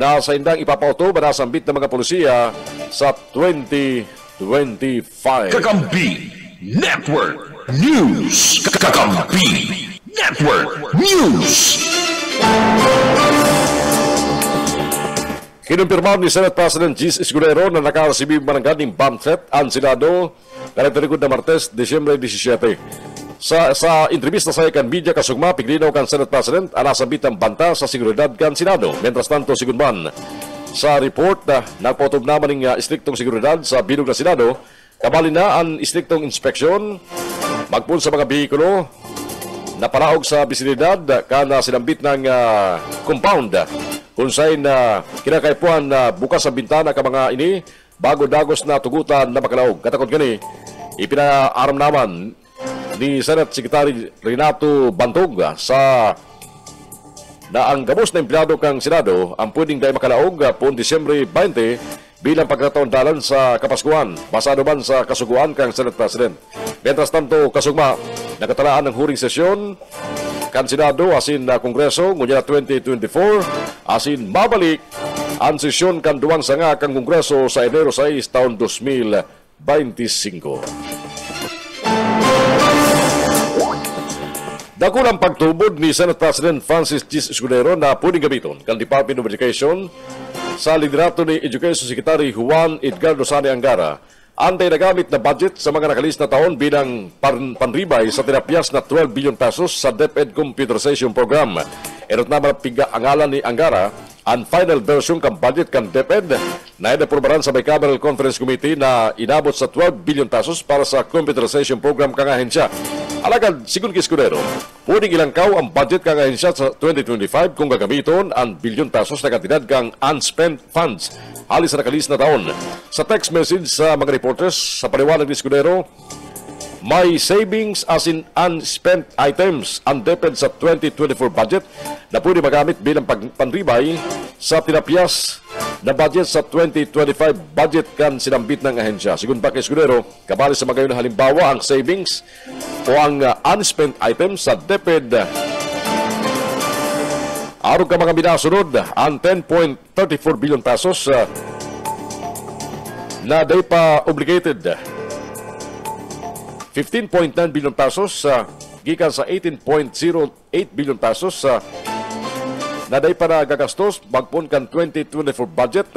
na sa indang ipapauto manasambit ng mga polisiya sa 2025. Kakampi Network News. Kakampi Network News. Kinumpirmahan ni Senate President Gis Escudero na nakaresibi mananggan ng bomb threat ang Senado karagtarikod na Martes, Disyembre 17. Sa entrevista sa ikan media kasugma, piglinaw kan Senate President ang nasabit ang banta sa seguridad kan Senado. Mientras tanto, sigunman sa report na nagpotob naman ng istriktong seguridad sa bilog na Senado, kabali na ang istriktong inspeksyon magpun sa mga bihikulo na paraog sa bisinidad kana sinambit ng compound kung saan kinakaipuan na bukas ang bintana ka mga ini bago dagos na tugutan na makalaog. Katakot gani, ipinaaram naman ni Senate Secretary Renato Bantog sa na ang gabos na empleyado kang Senado ang pwedeng dahil makalaog pun Disyembre 20 bilang pagkataon dalan sa Kapaskuhan, basado man sa kasuguan kang Senate President. Mientras tanto, kasugma, nakatalaan ng huring sesyon kan Senado asin na Kongreso ngunya 2024 asin mabalik ang sesyon kan duwang sanga kang Kongreso sa Enero 6 taon 2025. Dakulang pagtubod ni Senate President Francis Gis Escudero na pwedeng gamiton kan Department of Education sa liderato ni Education Secretary Juan Edgardo Sani Angara. Antay nagamit na budget sa mga nakalis na taon bilang panribay sa tinapyas na 12 billion pesos sa DepEd Computerization Program. Erot naman piga-angalan ni Angara ang final version kang budget kang DepEd na inaprobaran sa Bicameral Conference Committee na inabot sa 12 billion pesos para sa computerization program kang ahensya. Alagad, sigun kay Escudero, pwedeng ilangkaw ang budget kang ahensya sa 2025 kung gagamiton ang bilyon pesos na kantidad kang unspent funds halis sa nakalis na taon. Sa text message sa mga reporters, sa paliwanag ni Escudero, may savings as in unspent items ang DepEd sa 2024 budget na pwede magamit bilang panribay sa tinapyas na budget sa 2025 budget kan sinambit ng ahensya. Sigun pa kay Escudero, kabali sa magayon na halimbawa ang savings o ang unspent items sa DepEd. Araw ka mga binasunod, ang 10.34 billion pesos na day pa obligated 15.9 billion pesos gikan sa 18.08 billion pesos na day pa na gagastos bagpon kan 2024 budget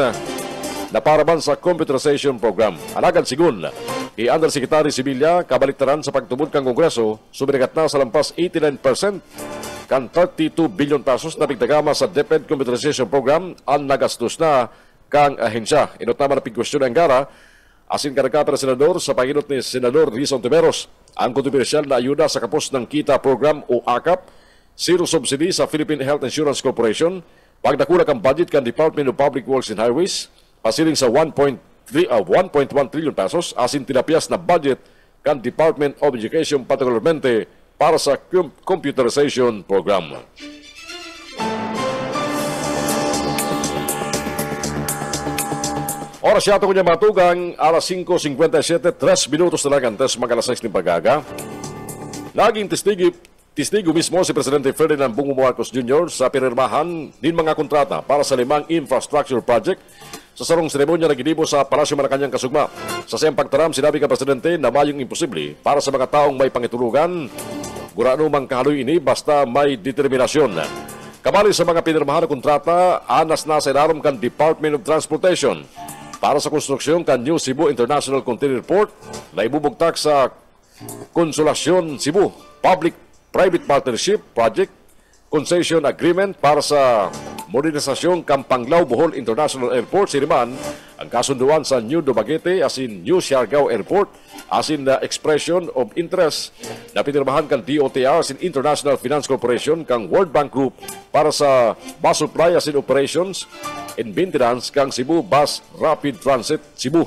na para man sa computerization program. Alagad sigun, i-Undersecretary Sibilya kabaliktaran sa pagtubod kang Kongreso, sumiregat na sa lampas 89% kan 32 billion pesos na pigdagama sa DepEd Computerization Program ang nagastos na kang ahensya. Inot naman na pigkwestiyon ang Angara asin karagkapera senador sa panginot ni Senador Rizon Tiberos ang kontrobersyal na ayuda sa kapos ng Kita Program o AKAP, zero subsidy sa Philippine Health Insurance Corporation, pagdakulag ang budget kan Department of Public Works and Highways, pasiling sa 1.1 trillion pesos asin tinapyas na budget kan Department of Education partikularmente para sa computerization program. Oras yato ko niya matugang, alas 5.57, 3 minutos na lang antes mag-alas 6 ng pagaga. Naging testigo mismo si Presidente Ferdinand Bongbong Marcos Jr. sa pinirmahan din mga kontrata para sa 5 infrastructure project sa sarong seremonya na ginibo sa Palasyo Malacanang kasugma. Sa siyang pagtaram, sinabi ka Presidente na mayong imposible para sa mga taong may pangitulugan. Gurano mang kahaloy ini basta may determinasyon. Kabali sa mga pinirmahan na kontrata, anas na sa ilarom kan Department of Transportation para sa konstruksyon kan New Cebu International Container Port na ibubugtak sa Konsolasyon Cebu Public-Private Partnership Project Concession Agreement para sa modernisasyon kang Panglao Bohol International Airport siriman ang kasunduan sa New Dumaguete asin New Siargao Airport asin expression of interest na pinirmahan kang DOTR asin International Finance Corporation kang World Bank Group para sa bus supply asin operations and maintenance kang Cebu Bus Rapid Transit Cebu.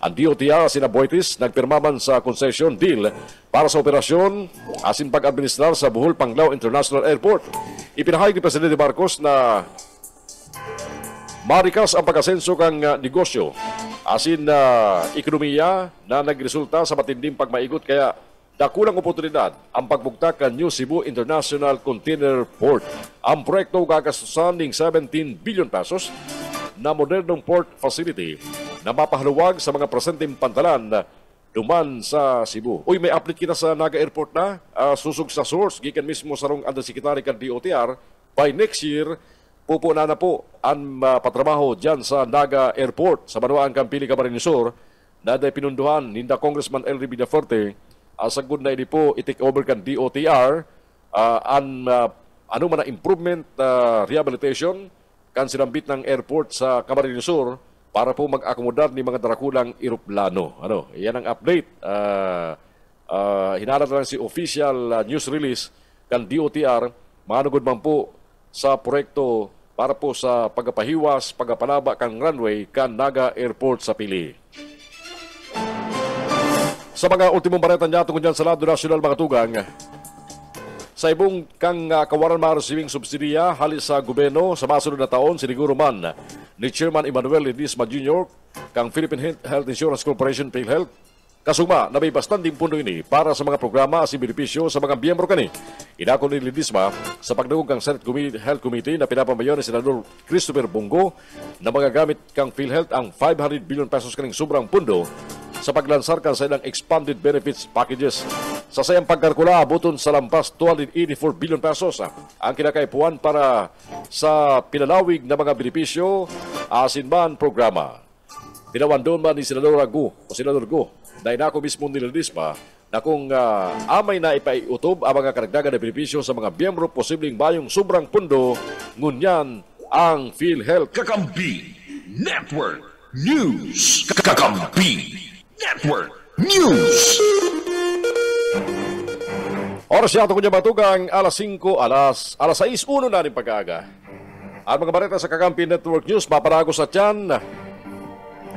Ang DOTR asin Aboitiz nagpirmaman sa concession deal para sa operasyon asin pag-administrar sa Bohol Panglao International Airport. Ipinahayag ni Presidente Marcos na marikas ang pag-asenso kang negosyo asin ekonomiya na nagresulta sa matinding pagmaigot kaya dakulang oportunidad ang pagbugtak ng New Cebu International Container Port. Ang proyekto gagastusan ng 17 billion pesos na modernong port facility na mapahaluwag sa mga presenteng pantalan duman sa Cebu. Uy, may update kita sa Naga Airport na susog sa source gikan mismo sa rong undersecretary kan DOTR by next year pupuna na po ang patrabaho dyan sa Naga Airport sa Banwaan Campili, Camarines Sur na pinunduhan ninda Congressman Elry Villafuerte sagud na ini po i-take over kan DOTR ano man na improvement rehabilitation kan sinambit ng airport sa Camarines Sur para po mag-akomodar ni mga darakulang eroplano. Yan ang update. Hinalat lang si official news release kan DOTR manugod man po sa proyekto para po sa pagpahiwas, pagpalaba kang runway kan Naga Airport sa Pili. Sa mga ultimong bareta niya tungkol dyan sa lado nasyonal mga tugang, sa ibong kang kawaran ma-receiving subsidiya halis sa gobyerno sa masunod na taon, siniguro man ni Chairman Emmanuel Ledesma Jr. kang Philippine Health Insurance Corporation PhilHealth. Kasuma na may bastanding pundo ini para sa mga programa at benepisyo sa mga miyembro kani. Inako ni Ledesma sa pagdugong kang Senate Health Committee na pinapamayon ni Senador Christopher Bongo na magagamit kang PhilHealth ang 500 billion pesos kaning sobrang pundo sa paglansar kan sa ilang expanded benefits packages. Sa sayang pagkalkula, abuton sa lampas 284 billion pesos ang kinakaipuan para sa pinalawig na mga benepisyo asin man programa. Tinawandon man ni Senador Go na inako mismo ni Ledesma na kung amay na ipaiutob ang mga karagdagan na benepisyo sa mga miyembro posibleng bayong sobrang pundo ngunyan ang PhilHealth. Kakampi Network News. Kakampi Network News. Oras yato ko niya batugang alas 6:01 na rin pag-aaga. Ang mga bareta sa Kakampi Network News maparago sa tiyan.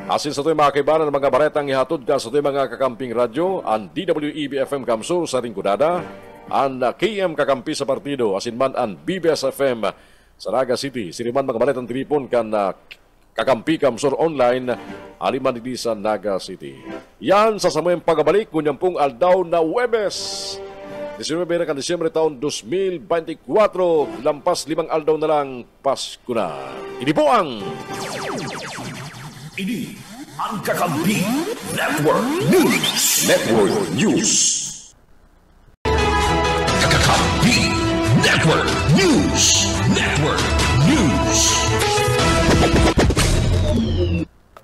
Asin sa ito'y mga kaibanan ng mga baretang ihatod ka sa ito'y mga kakamping radyo, ang DWEB-FM Kamsur sa Ringgodada, ang KM Kakampi sa Partido, asin man ang BBS-FM sa Naga City. Siniman mga baretang telefon kan Kakampi Kamsur Online, aliman din sa Naga City. Yan sa samayang pagabalik, kunyang pong aldaw na Webes. 19 na kan Disyembre taon 2024, lampas 5 aldaw na lang Pasko na. Ini po ang Ini ang Kakampi Network News. Network News. Kakampi Network News. Network News.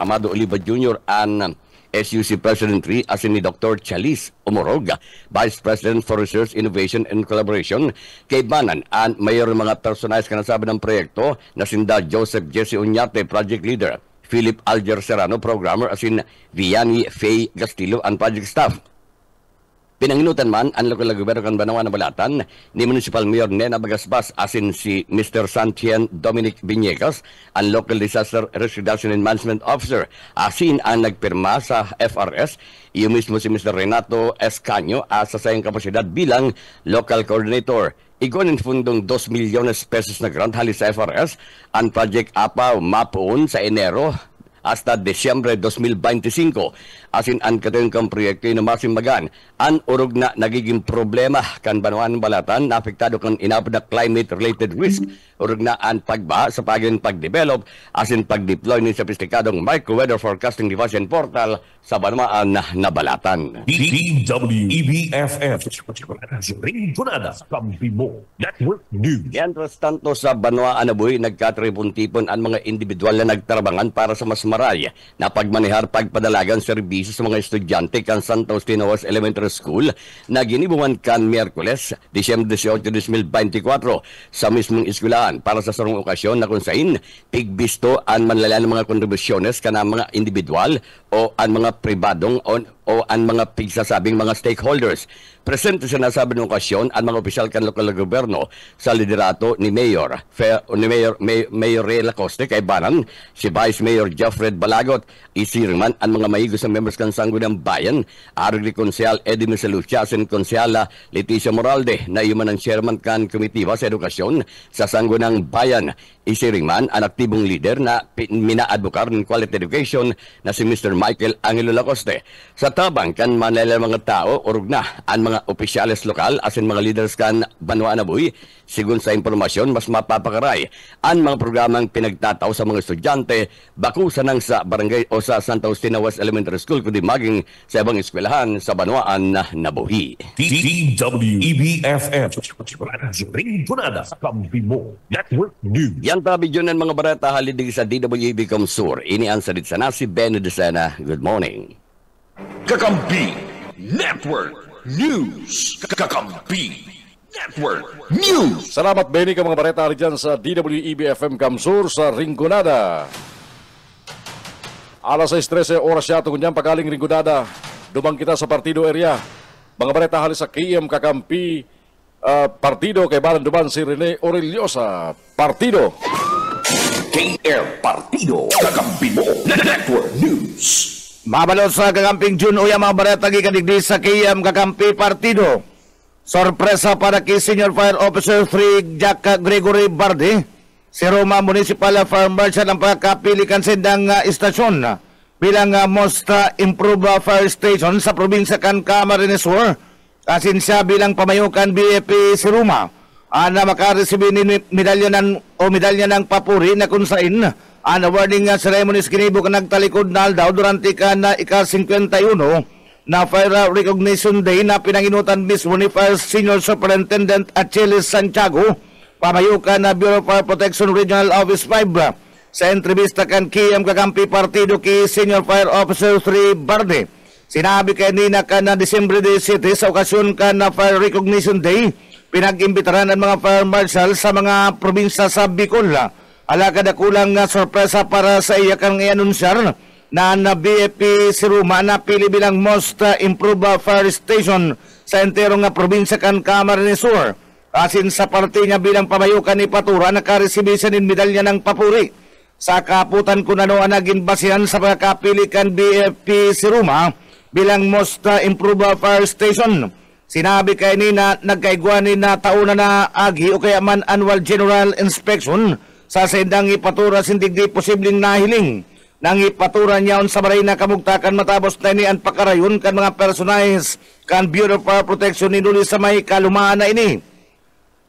Amado Oliva Jr. and SUC President 3 asin ni Dr. Chalice Umorog, Vice President for Research, Innovation and Collaboration, kay Banan and mayor mga personalis ka nasabi ng proyekto na sinda Joseph Jesse Uñate, Project Leader, Philip Alger Serrano, Programmer, asin Vianney Faye Gastillo, and Project Staff. Pinanginutan man ang lokal na gobyerno kan Banawan na Balatan ni Municipal Mayor Nena Bagasbas asin si Mr. Santian Dominic Viñegas, ang Local Disaster Risk Reduction and Management Officer, asin ang nagpirma sa FRS, iyo mismo si Mr. Renato Escanio sa sayang kapasidad bilang Local Coordinator. Igonin fundong 2 milyones pesos na grant halis sa FRS, ang Project APA mapuon sa Enero hasta Desyembre 2025. Asin ang katayong kang proyekto na masimbagan, ang urog na nagiging problema kan Banawan Balatan na apektado kan inapod na climate-related risk, urog na ang pagba sa pag-develop, asin pag-deploy ni sophisticadong micro-weather forecasting device and portal sa Banawan na Balatan. DWEB-FM Ringgonada Kampibo Network News. Mientras tanto sa Banwa Anabuhi, nagkatribun-tipon ang mga individual na nagtrabangan para sa mas Maray na pagmanihar pagpadalagan serbisyo sa mga estudyante kan Santa Agustina West Elementary School na ginibuman kan Miyerkules, Disyembre 18, 2024 sa mismong eskwelahan para sa sarong okasyon na kung saan pigbisto ang manlalaan ng mga kontribusyones kana mga individual o ang mga pribadong o ang mga pigsasabing mga stakeholders. Presente sa nasabing okasyon ang mga opisyal kan lokal na gobyerno sa liderato ni Mayor Rela Coste kay Banan, si Vice Mayor Jeffred Balagot, isirman ang mga mahigos na members kan Sangguniang Bayan, arig ni Konsyal Eddie Misalucia, sin Konsyala Leticia Moralde, na iuman ang chairman kan komitiba sa edukasyon sa Sangguniang Bayan. Isirman ang aktibong leader na minaadvokar ng quality education na si Mr. Michael Angelo Lacoste. Sa tabang kan manila mga tao, urog na ang mga opisyales lokal asin mga leaders kan Banwa Nabuy, sigun sa impormasyon mas mapapakaray ang mga programang pinagtataw sa mga estudyante bakusa nang sa barangay o sa Santa Agustina West Elementary School kundi maging sa ibang eskwelahan sa Banwaan na Nabuhi. DWEBFM Rinconada Kambimo Network News. Yan tabi dyan ng mga barata halidig sa DWEB Comsur. Ini ang salit sa nasi Ben Decena. Good morning. Kakampi Network News. Kakampi Network News. Salamat, Benny, ka mga bareta dyan sa DWEB-FM Kamsur sa Rinconada. Alas 6:13 oras siya tungon dyan pagaling Rinconada. Dumang kita sa partido area. Mga bareta halis sa KM Kakampi partido kay Balan Duman si Rene Oreliosa. Partido. KM Partido Kakampi mo Network News. Mabalot sa Kakamping June uya mga bareta gikadigdi sa KM Kakampi Partido. Sorpresa para kay Senior Fire Officer 3 Jack Gregory Bardi. Si Roma Municipal Fire Marshal ang pagkapilikan sa indang istasyon bilang most improved fire station sa probinsya kan Camarines Sur. Asin siya bilang pamayukan BFP si Roma na makaresibin ni medalya ng papuri na kung saan ang awarding ceremonies kinibo ka nagtalikod na aldaw durante ka na ika-51 na Fire Recognition Day na pinanginutan mismo ni Fire Senior Superintendent Achilles Santiago, pamayukan na Bureau of Fire Protection Regional Office 5. Sa entrevista kan KM Kakampi Partido kay Senior Fire Officer 3 Barde, sinabi kay nina ka na Disyembre 17 sa okasyon ka na Fire Recognition Day, pinag-imbitaran ang mga fire marshal sa mga probinsya sa Bicol. Alakad na kulang na sorpresa para sa iya kang i-anunsyar na BFP si Roma na pili bilang most improved fire station sa enterong probinsya kan Camarines Sur. Asin sa parte niya bilang pamayukan ni Patura nakaresibir siya ng medalya ng papuri. Sa kaputan ko na noon naging basihan sa pagkapili kan BFP si Roma bilang most improved fire station. Sinabi kay ni na nagkaigwa ni na tauna na agi o kaya man annual general inspection sa sendang ipatura sindigdi posibleng nahiling. Nang ipatura niya sa maray na kamugtakan matapos na ni ang pakarayon kan mga personahes kan Bureau of Fire Protection ni Nuli sa may kalumaan na ini.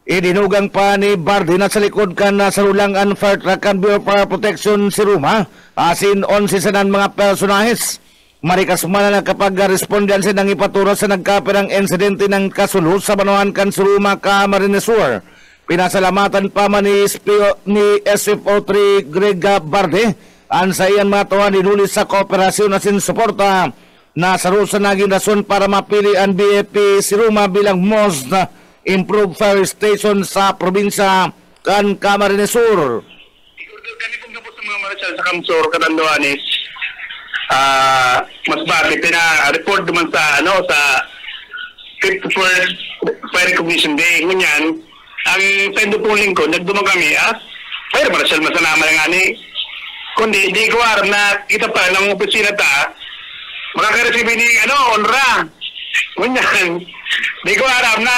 Idinugang pa ni Bardi na sa likod kan sa rulang ang fire truck kan Bureau of Fire Protection si Roma asin 11 sanan mga personahes. Marikas man na kapag respondansi ng ipatura sa nagkapirang insidente ng kasulo sa Banuan kan si Roma Camarines Sur. Pinasalamatan pa man ni SFO3 Greg Barde ang sa iyan mga tuwa ninulis sa kooperasyon na sinsuporta na sarusa naging rason para mapili ang BFP si Roma bilang most improved fire station sa probinsya kan Camarines Sur. Kami pong tapos sa mga marasal sa Kamsur, Katanduanes, mas bakit pina-report naman sa sa 51st Fire Recognition Day. Ngunyan, ang pendo pong lingkod, nagdumang kami, fire marshal masanama lang ani. Kundi, di ko aram na kita pa ng opisina ta, makakaresibin ni onra. Ngunyan, di ko aram na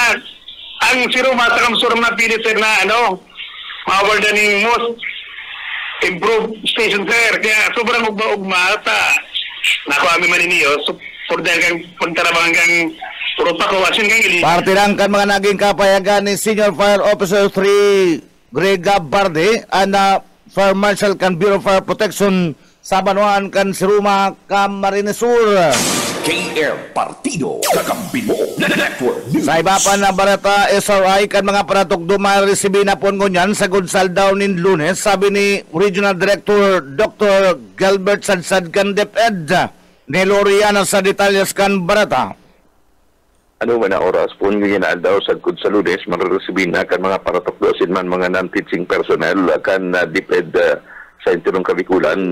ang si Roma sa Kamsur na pilisir na award ng most improved station sir. Kaya sobrang ugma at naku amin maniniyo. So, for dahil kang pagtarabangan kang puro pakuwasin kang ili. Parte lang kan mga naging kapayagan ni Senior Fire Officer 3 Greg Barde and Fire Marshal kan Bureau of Fire Protection sa Banuan kan si Roma Camarines Sur. KR Partido, kakampi mo, Network News. Sa iba pa na barata, SRI kan mga paratugdo maresibin na po ngunyan sa Gunsal daw nin Lunes, sabi ni Regional Director Dr. Gilbert Sadsad kan DepEd ni Loriana sa detalyas kan barata. Ano man na oras po ngayon daw sa Gunsal Lunes, maresibin na kan mga paratugdo asin man mga non-teaching personnel kan DepEd sa intinong kabikulan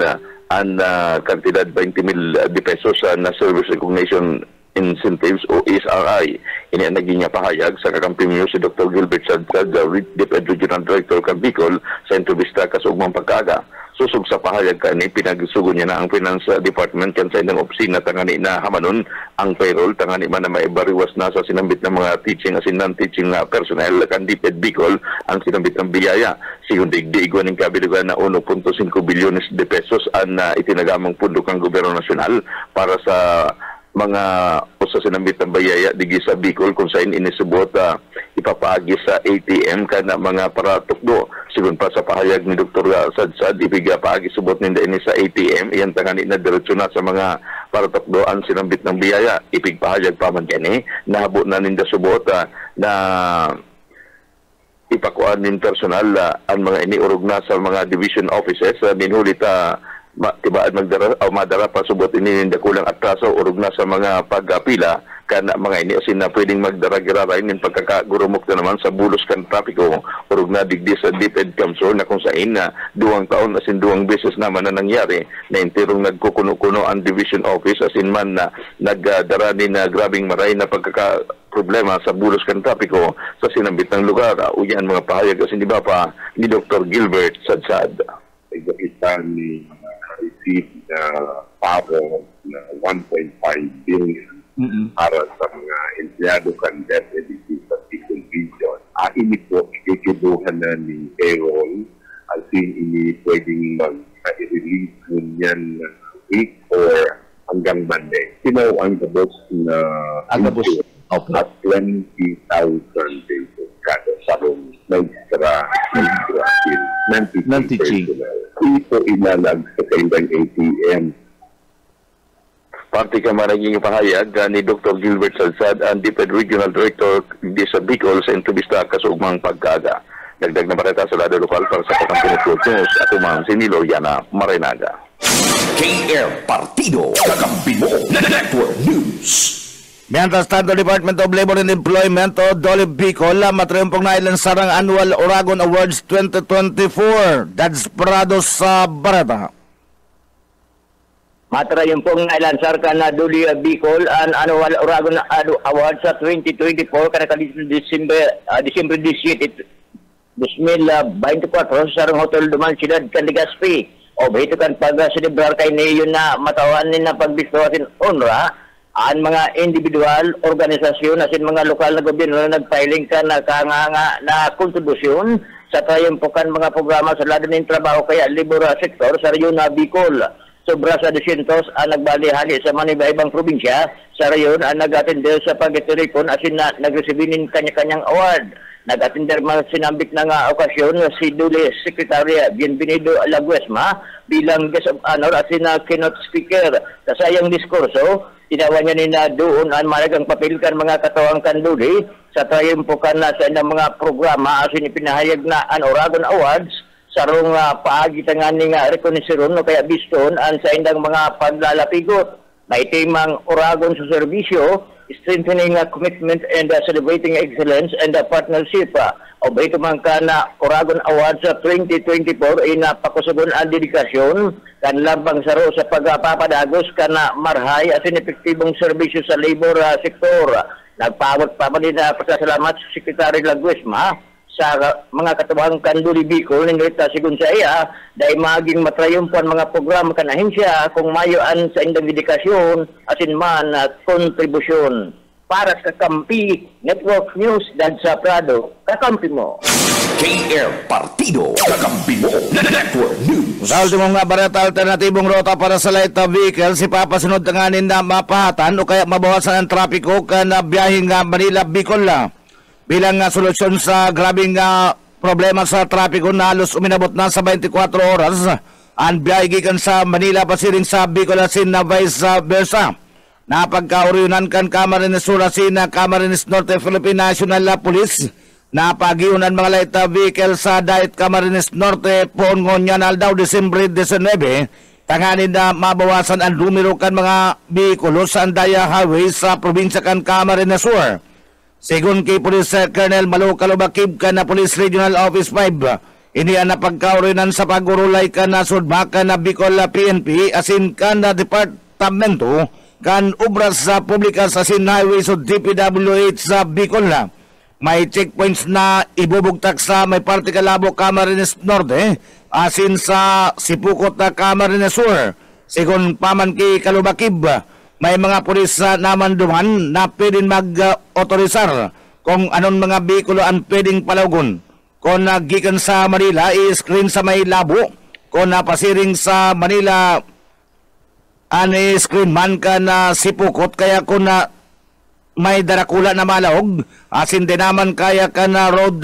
ang kantidad 20,000 pesos na Service Recognition Incentives o SRI. Ini ang naging pahayag sa kakampi niyo si Dr. Gilbert Sadsad, DepEd Regional Director kan Bicol sa entrevista kasugmang pagkaaga. Susog sa pahayag kani, pinagsugo niya na ang Finance Department kan sa indang opisina tangani na hamanon ang payroll tangani man na maibariwas na sa sinambit ng mga teaching asin non-teaching personnel kan DepEd Bicol ang sinambit ng biyaya. Sigun digdiigwan ng kabilugan na 1.5 bilyones de pesos ang itinagamang pundo kang gobyerno nasyonal para sa mga usa sinambit ng bayaya digi sa Bicol kung saan inisubot ipapaagi sa ATM kana mga paratukdo. Sigun pa sa pahayag ni Dr. Sadsad, ibiga paagi subot ninda ini sa ATM iyan tangani na diretso na sa mga paratukdo ang sinambit ng biyaya. Ipigpahayag pa man kani nahabo na ninda subot na ipakuan nin personal ang mga iniurog na sa mga division offices minhulit tibaan madara pa subot ini kulang atraso urog na sa mga pagpila kana mga ini asin na pwedeng magdara-giraray nin pagkakagurumok na naman sa bulos kan trapiko urog na digdi sa DepEd Kamsur na kung saan na 2 taon asin 2 beses naman na nangyari na intirong nagkukuno-kuno ang division office asin man na nagdara ni na grabing maray na problema sa bulos kan trapiko sa sinambit ng lugar. Uyan mga pahayag asin di ba pa ni Dr. Gilbert Sadsad. Igapitan ni receive na paro na 1.5 billion para sa mga empleyado kan DepEd sa Bicol Region. Ini po ikikiduhan na ni payroll asin ini pwedeng mag-release nyan week or hanggang Monday. Sino ang gabos na at 20,000 pesos kada sarong nagsara non-teaching. Ito inalag sa kaindang ATM. Parti ka maraging pahayag ni Dr. Gilbert Sadsad ang DepEd Regional Director di sa Bicol sa entrevista kasugmang pagkaaga. Dagdag na bareta sa lado lokal para sa Kakampi News at umang si Loriana Marenaga. KR Partido, kakampi mo, Network News. Mientras tanto, Department of Labor and Employment o DOLE Bicol matriumpong na ilansar ang Annual Oragon Awards 2024. Dads Prado sa Barata. Matriumpong na ilansar ka na DOLE Bicol ang Annual Oragon Awards sa 2024 kada December 17, 2024 sa Hotel Duman Ciudad Candigaspi. O bahito kan pag-celebrar kay niyo na matawan na pagbiswasin onra ang mga individual, organisasyon, asin mga lokal na gobyerno na nagpiling ka na kanganga na kontribusyon sa tayempukan mga programa sa lado ng trabaho kaya labor sector sa rayon na Bicol. Sobra sa 200 ang nagbalihali sa manibaibang probinsya sa rayon ang nag-attender sa pag-itirikon asin na nag-receive kanya-kanyang award. Nag-attender man sinambit na nga okasyon si DOLE Secretary Bienvenido Laguesma bilang guest of honor asin na keynote speaker. Kasayang diskurso, tinawa niya na doon ang malagang papel kan mga katawang kanduli sa tayempukan na sa ilang mga programa asin ipinahayag na ang Oragon Awards sa rong paagitan nga ni rekonisyon no kaya biston ang sa indang mga paglalapigot. May temang Oragon sa serbisyo, strengthening commitment and celebrating excellence and partnership. O ba ito man ka na Oragon Awards sa 2024 ay napakusugon ang dedikasyon kan labang saro sa pagpapadagos ka na marhay as inepektibong serbisyo sa labor sector. Nagpawag pa din na pasasalamat sa Secretary Laguesma sa mga katawang kanduli Bicol ng Rita sigun sa iya dahil maging matrayumpuan mga programa kanahin siya kung mayoan sa indang dedikasyon asin man kontribusyon. Para sa Kakampi Network News, Dadsa Prado, kakampi mo. KR Partido, kakampi mo, Network News. Sa ultimong nga barata, alternatibong rota para sa light vehicle, si papasunod na nganin na mapahatan o kaya mabawasan ang trapiko ka na biyahing Manila-Bicol lang. Bilang solusyon sa grabing problema sa trapiko na halos uminabot na sa 24 oras, ang biyahe gikan sa Manila pasiring sa Bicol asin na vice versa. na pagkauriunan kan Camarines Sur sina Camarines Norte Philippine National Police na pagiunan mga light vehicle sa Dait Camarines Norte poon ngonyan aldaw Disyembre 19 tanganin na mabawasan ang numero kan mga bihikulo sa Andaya Highway sa probinsya kan Camarines Sur. Sigun kay Police Colonel Malu Kalubakib kan na Police Regional Office 5, inian na pagkaurinan sa pagurulay kan na sudbaka na Bicol PNP asin kan na departamento kan obras sa publika sa Highway sa DPWH sa Bicol. May checkpoints na ibubugtak sa may parte kalabo Camarines Norte asin sa Sipukot na Camarines Sur. Sigun paman kay Kalubakib, may mga pulis naman duman na pwedeng mag-otorisar kung anong mga bikulo ang pwedeng palawgon. Kung nagikan sa Manila, i-screen sa may labo. Kung napasiring sa Manila, screen man ka na Sipukot, kaya kung na may darakula na malahog, asin dinaman kaya ka na road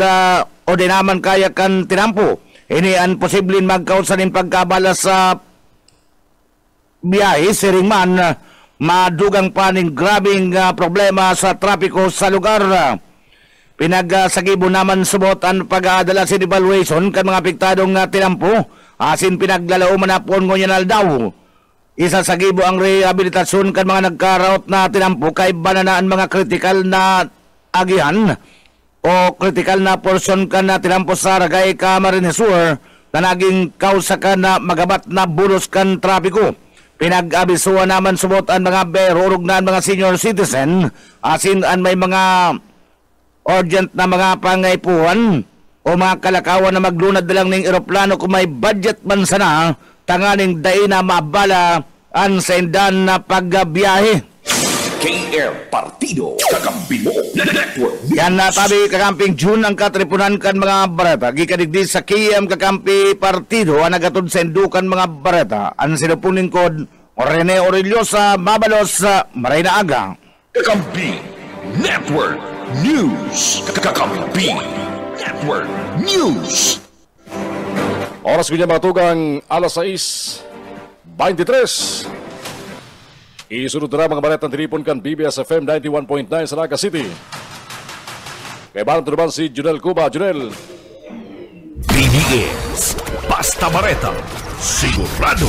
o dinaman kaya kan tinampo. Ini ang posibleng magkausanin pagkabala sa biyahe, siring man madugang paning grabing problema sa trapiko sa lugar. Pinagsagibo naman subot ang pag-aadala sa evaluation kan mga apektadong tinampo, asin pinaglalauman na po ngonyan daw. Isa sa gibo ang rehabilitasyon kan mga nagkaraot na tinampo kay bananaan mga kritikal na agihan o kritikal na portion kan na tinampo sa Ragay Camarines Sur na naging kausa kan na magabat na bulos kan trapiko. Pinag-abisuan naman subot ang mga berurog na mga senior citizen asin ang may mga urgent na mga pangaipuan o mga kalakawan na maglunad lang ng eroplano kung may budget man sana tanganing dain na mabala ang sendan na pagbiyahe. KR Partido Kakampi mo Network. Yan na tabi kakamping June ang katripunan kan mga barata. Gikadigdi sa KM Kakampi Partido ang nagatod sa indukan mga barata. Ang sinupunin kod Rene Aurelio sa Mabalos sa Marina Aga. Kakampi Network News. Kakampi Network News. Oras ko niya mga tugang alas 6:23. Isunod na mga baretang tinipon kan BBS FM 91.9 sa Naga City. Kay Balang Tunuban si Junel Cuba. Junel. BBS Basta Bareta Sigurado.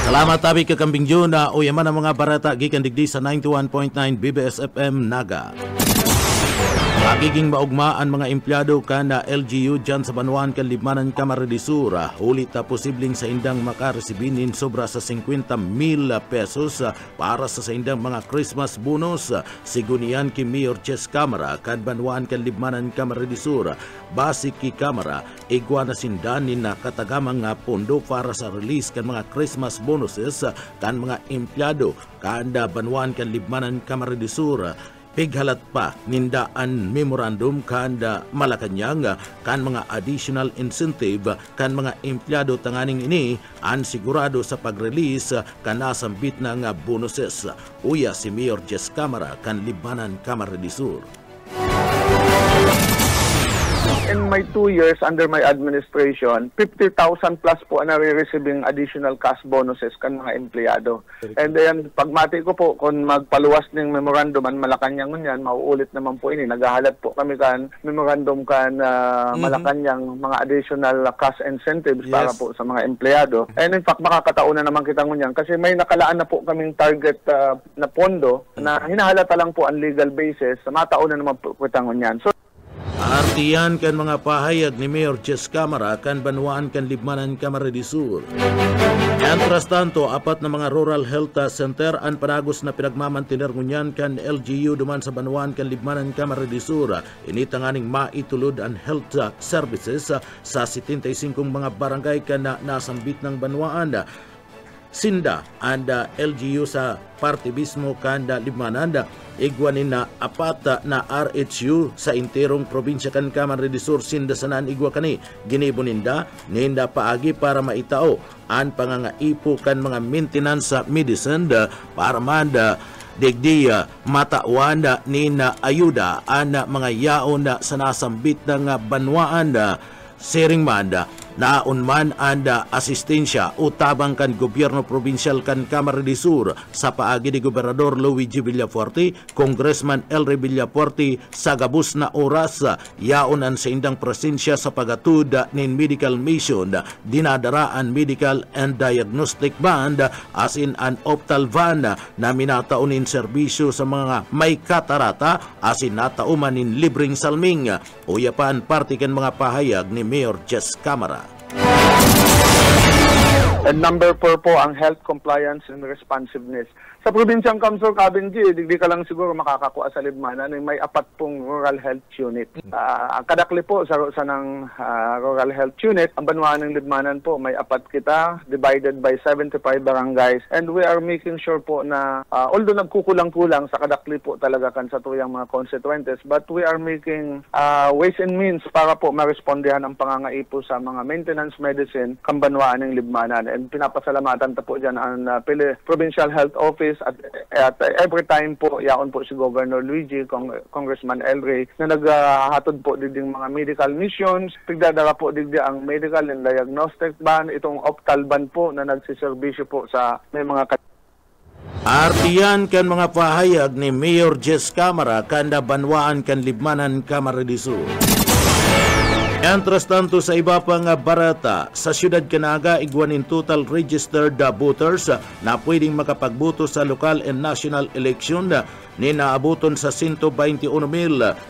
Salamat tabi kakambing June na uyaman ang mga barata gikan digdi sa 91.9 BBS FM Naga. Magiging maugma ang mga empleyado kan na LGU dyan sa Banuan kan Libmanan Camarines Sur. Ulit na posibleng sa indang makaresibinin sobra sa 50,000 pesos para sa indang mga Christmas bonus. Sigunian ki Mayor Ches Camara kan Banuan kan Libmanan Camarines Sur. Basic ki Camara, igwa na sindanin na katagamang pondo para sa release kan mga Christmas bonuses kan mga empleyado kan Banuan kan Libmanan Camarines Sur. Pighalat pa nindaan memorandum kanda Malacanang kan mga additional incentive kan mga empleyado tanganing ini an sigurado sa pag-release kan nasambit na nga bonuses. Uya si Mayor Jes Camara kan Libmanan Camarines Sur. In my 2 years under my administration, 50,000 plus po ang nare-receiving additional cash bonuses kan mga empleyado. And then, pagmati ko po, kung magpaluwas ng memorandum ang Malacanang yan, mauulit naman po ini. Naghahalat po kami kan memorandum kan Malacanang mga additional cash incentives para po sa mga empleyado. And in fact, makakataon na naman kita ngunyan kasi may nakalaan na po kaming target na pondo na hinahalata lang po ang legal basis. Mataon na naman po kita ngunyan. So, Artiyan kan mga pahayag ni Mayor Ches Camara kan Banuan kan Libmanan Camarines Sur. Antras tanto, apat na mga rural health center ang panagos na pinagmamantiner ngunyan kan LGU duman sa Banuan kan Libmanan Camarines Sur. Initanganing maitulod ang health services sa 75 mga barangay kan na nasambit ng Banuan. Sinda anda LGU sa parte mismo kanda Libmanan igwanin na apat na RHU sa interong probinsya kan Camarines Sur sinda sanan igwa kani ginibuninda ninda paagi para maitao an pangangaipo kan mga maintenance medicine para manda digdi matawanda ni na ayuda an mga yaon sa nasambit ng Banuan. Siring manda naon man ang asistensya o tabang kan gobyerno probinsyal kan Camarines Sur sa paagi ni Gobernador Luigi Villafuerte, Congressman Elry Villafuerte sa gabus na oras yaonan sa indang presensya sa pagatud nin medical mission, dinadaraan medical and diagnostic band as in an optal van na minataunin serbisyo sa mga may katarata as in natauman nin libreng salming. Uyapan partikan mga pahayag ni Mayor Jess Camara. And number 4 po ang health compliance and responsiveness. Sa probinsyang Kamsur, Kabinji, di ka lang siguro makakakuha sa libmanan, may apat pong rural health unit. Kadakli po sa ng rural health unit, ang banwaan ng libmanan po, may apat kita, divided by 75 barangays. And we are making sure po na, although nagkukulang-kulang sa kadakli po talaga kan sa tuyang mga constituentes, but we are making ways and means para po marespondihan ang pangangaipo sa mga maintenance medicine kang banwaan ng libmanan. And pinapasalamatan ta po dyan ang Provincial Health Office at every time po yaon po si Governor Luigi, Congressman Elry na naghatod po diding mga medical missions, tigdadala po digdi ang medical and diagnostic ban, itong optal ban po na nagsiservisyo po sa may mga Artiyan kan mga pahayag ni Mayor Jess Camara kanda banwaan kan libmanan Camarines Sur. Entras tanto sa iba pang barata, sa siyudad Canaga, igwanin total registered voters na pwedeng makapagboto sa local and national election ni naabuton sa 121,359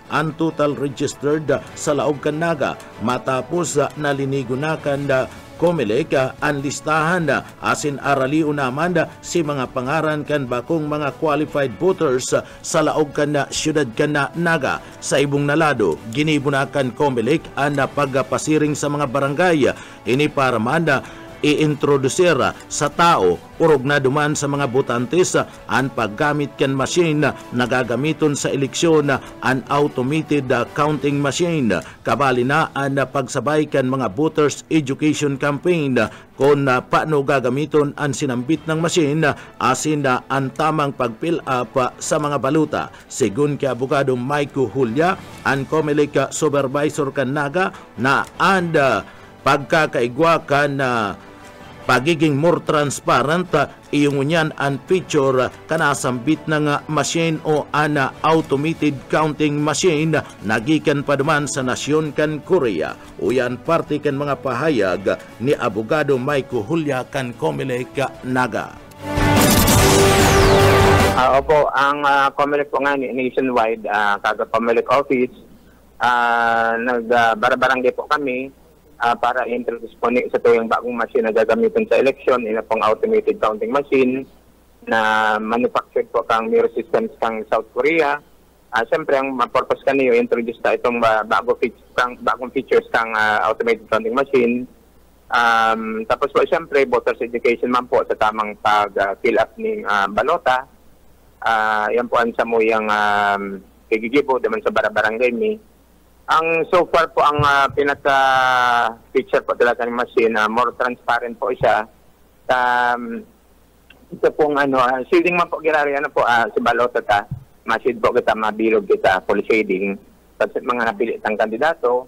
ang total registered sa Laog Canaga matapos nalinigonakan Comelec ang listahan asin araliw naman si mga pangaran kan bakong mga qualified voters sa laog kan siyudad Canaga. Sa ibong nalado, ginibunakan Comelec ang pagpasiring sa mga barangay. Ini para man i-introducer sa tao urog na duman sa mga botantes ang paggamit kan machine na gagamiton sa eleksyon ang automated counting machine. Kabali na ang pagsabay kan mga voters education campaign kung paano gagamiton ang sinambit ng machine asin ang tamang pag-fill up sa mga baluta. Sigun kay Abogado Mike Julia, ang Comelec Supervisor Canaga na ang pagkakaigwa kan pagiging more transparent iyong unyan ang feature kanasambit ng machine o ana automated counting machine nagikan pa duman sa nasyon kan Korea. Uyan parte kan mga pahayag ni Abogado Mike Julia kan Comelec Naga. Opo, ang Comelec po nga nationwide, kaga Comelec office, nagbarbarangay po kami para i-introduce po sa tuyong bagong machine na gagamitin sa election, ina pong automated counting machine na manufactured po kang mirror systems kang South Korea. Siyempre, ang purpose kaniyo, introduce na itong bagong features kang automated counting machine. Tapos po, siyempre, voters education man po sa tamang pag-fill up ng balota. Yan po ang samuyang kigigibo naman sa barangay mi. Ang so far po ang pinaka-feature po talaga ng machine, more transparent po siya. Ito pong shading man po ginari, sa balota ta, ma-shade po kita, mabilog kita, full shading, kasi mga napilit ang kandidato.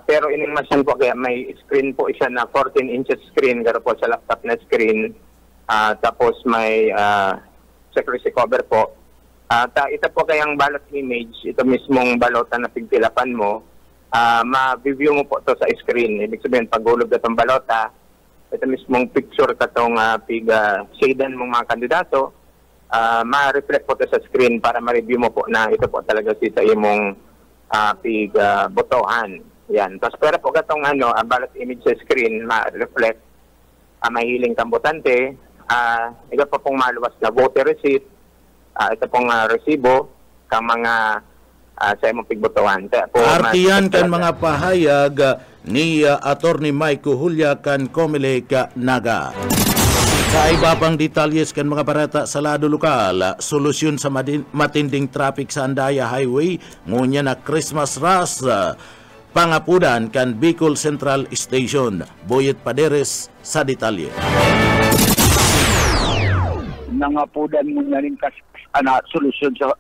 Pero ining machine po, kaya may screen po siya na 14 inches screen, garo po sa laptop na screen, tapos may secrecy cover po. Ito po kayang ballot image, ito mismong balota na pigpilapan mo, ma-view mo po to sa screen. Ibig sabihin, paghulog na itong balota, ito mismong picture katong pig-shaden mong mga kandidato, ma-reflect po to sa screen para ma-review mo po na ito po talaga sa imong pig-botohan. Yan. Tapos pero po katong ballot image sa screen, ma-reflect, mahiling kang botante, ito po pong maluwas na voter receipt, ito pong resibo kang mga sa imong pigbotohan. Artiyan kan mga pahayag ni Attorney Mike Julia kan Comelec Naga. Sa iba pang detalyes kan mga barata sa lado lokal, solusyon sa matinding traffic sa Andaya Highway, ngunya na Christmas rush pangapudan kan Bicol Central Station. Boyet Paderes sa detalye. Nangapudan mo na rin solusyon sa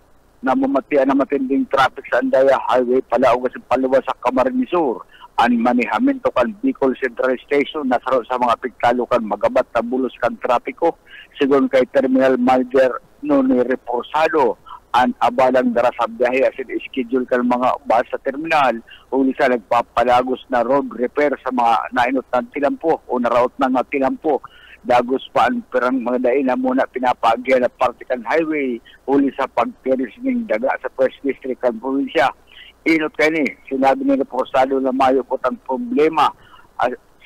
na mamatian na matinding traffic sa Andaya Highway palaog sa paluwas sa Camarines Sur. Ang manihamento kan Bicol Central Station nasaro sa mga piktalo kan magabat na bulos kan trapiko. Sigon kay Terminal Manager Noni Reposado, ang abalang dara sa biyahe asin schedule kan mga bus sa terminal uli sa nagpapalagos na road repair sa mga nainot ng tinampo o naraot ng tinampo. Dagos pa ang perang mga dain na muna pinapagyan na Partikan Highway uli sa pagtiris ng daga sa First District ng probinsya. Inot kayo ni, sinabi ni Reposado na mayo po ang problema